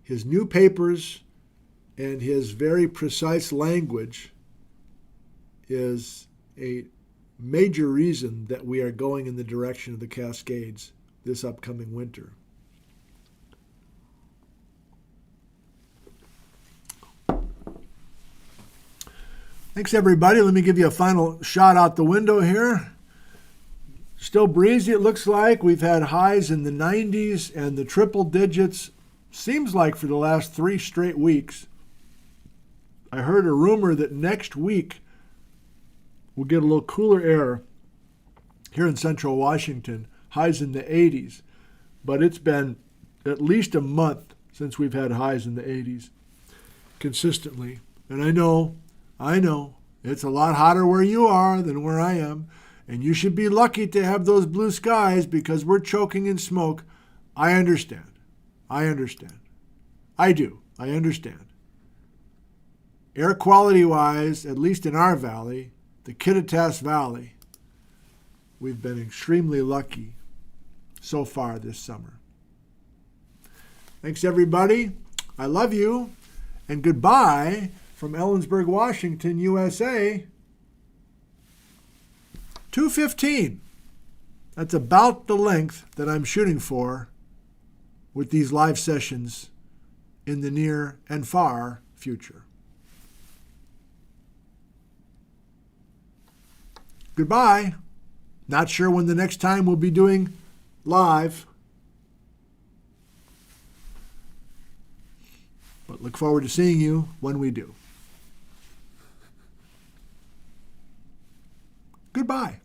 His new papers and his very precise language is a major reason that we are going in the direction of the Cascades this upcoming winter. Thanks, everybody. Let me give you a final shot out the window here. Still breezy, it looks like. We've had highs in the 90s and the triple digits, seems like for the last 3 straight weeks. I heard a rumor that next week we'll get a little cooler air here in central Washington, highs in the 80s. But it's been at least a month since we've had highs in the 80s consistently. And I know, it's a lot hotter where you are than where I am. And you should be lucky to have those blue skies because we're choking in smoke. I understand. I do. I understand. Air quality-wise, at least in our valley, the Kittitas Valley, we've been extremely lucky so far this summer. Thanks, everybody. I love you. And goodbye from Ellensburg, Washington, USA. 2:15. That's about the length that I'm shooting for with these live sessions in the near and far future. Goodbye. Not sure when the next time we'll be doing live, but look forward to seeing you when we do. Goodbye.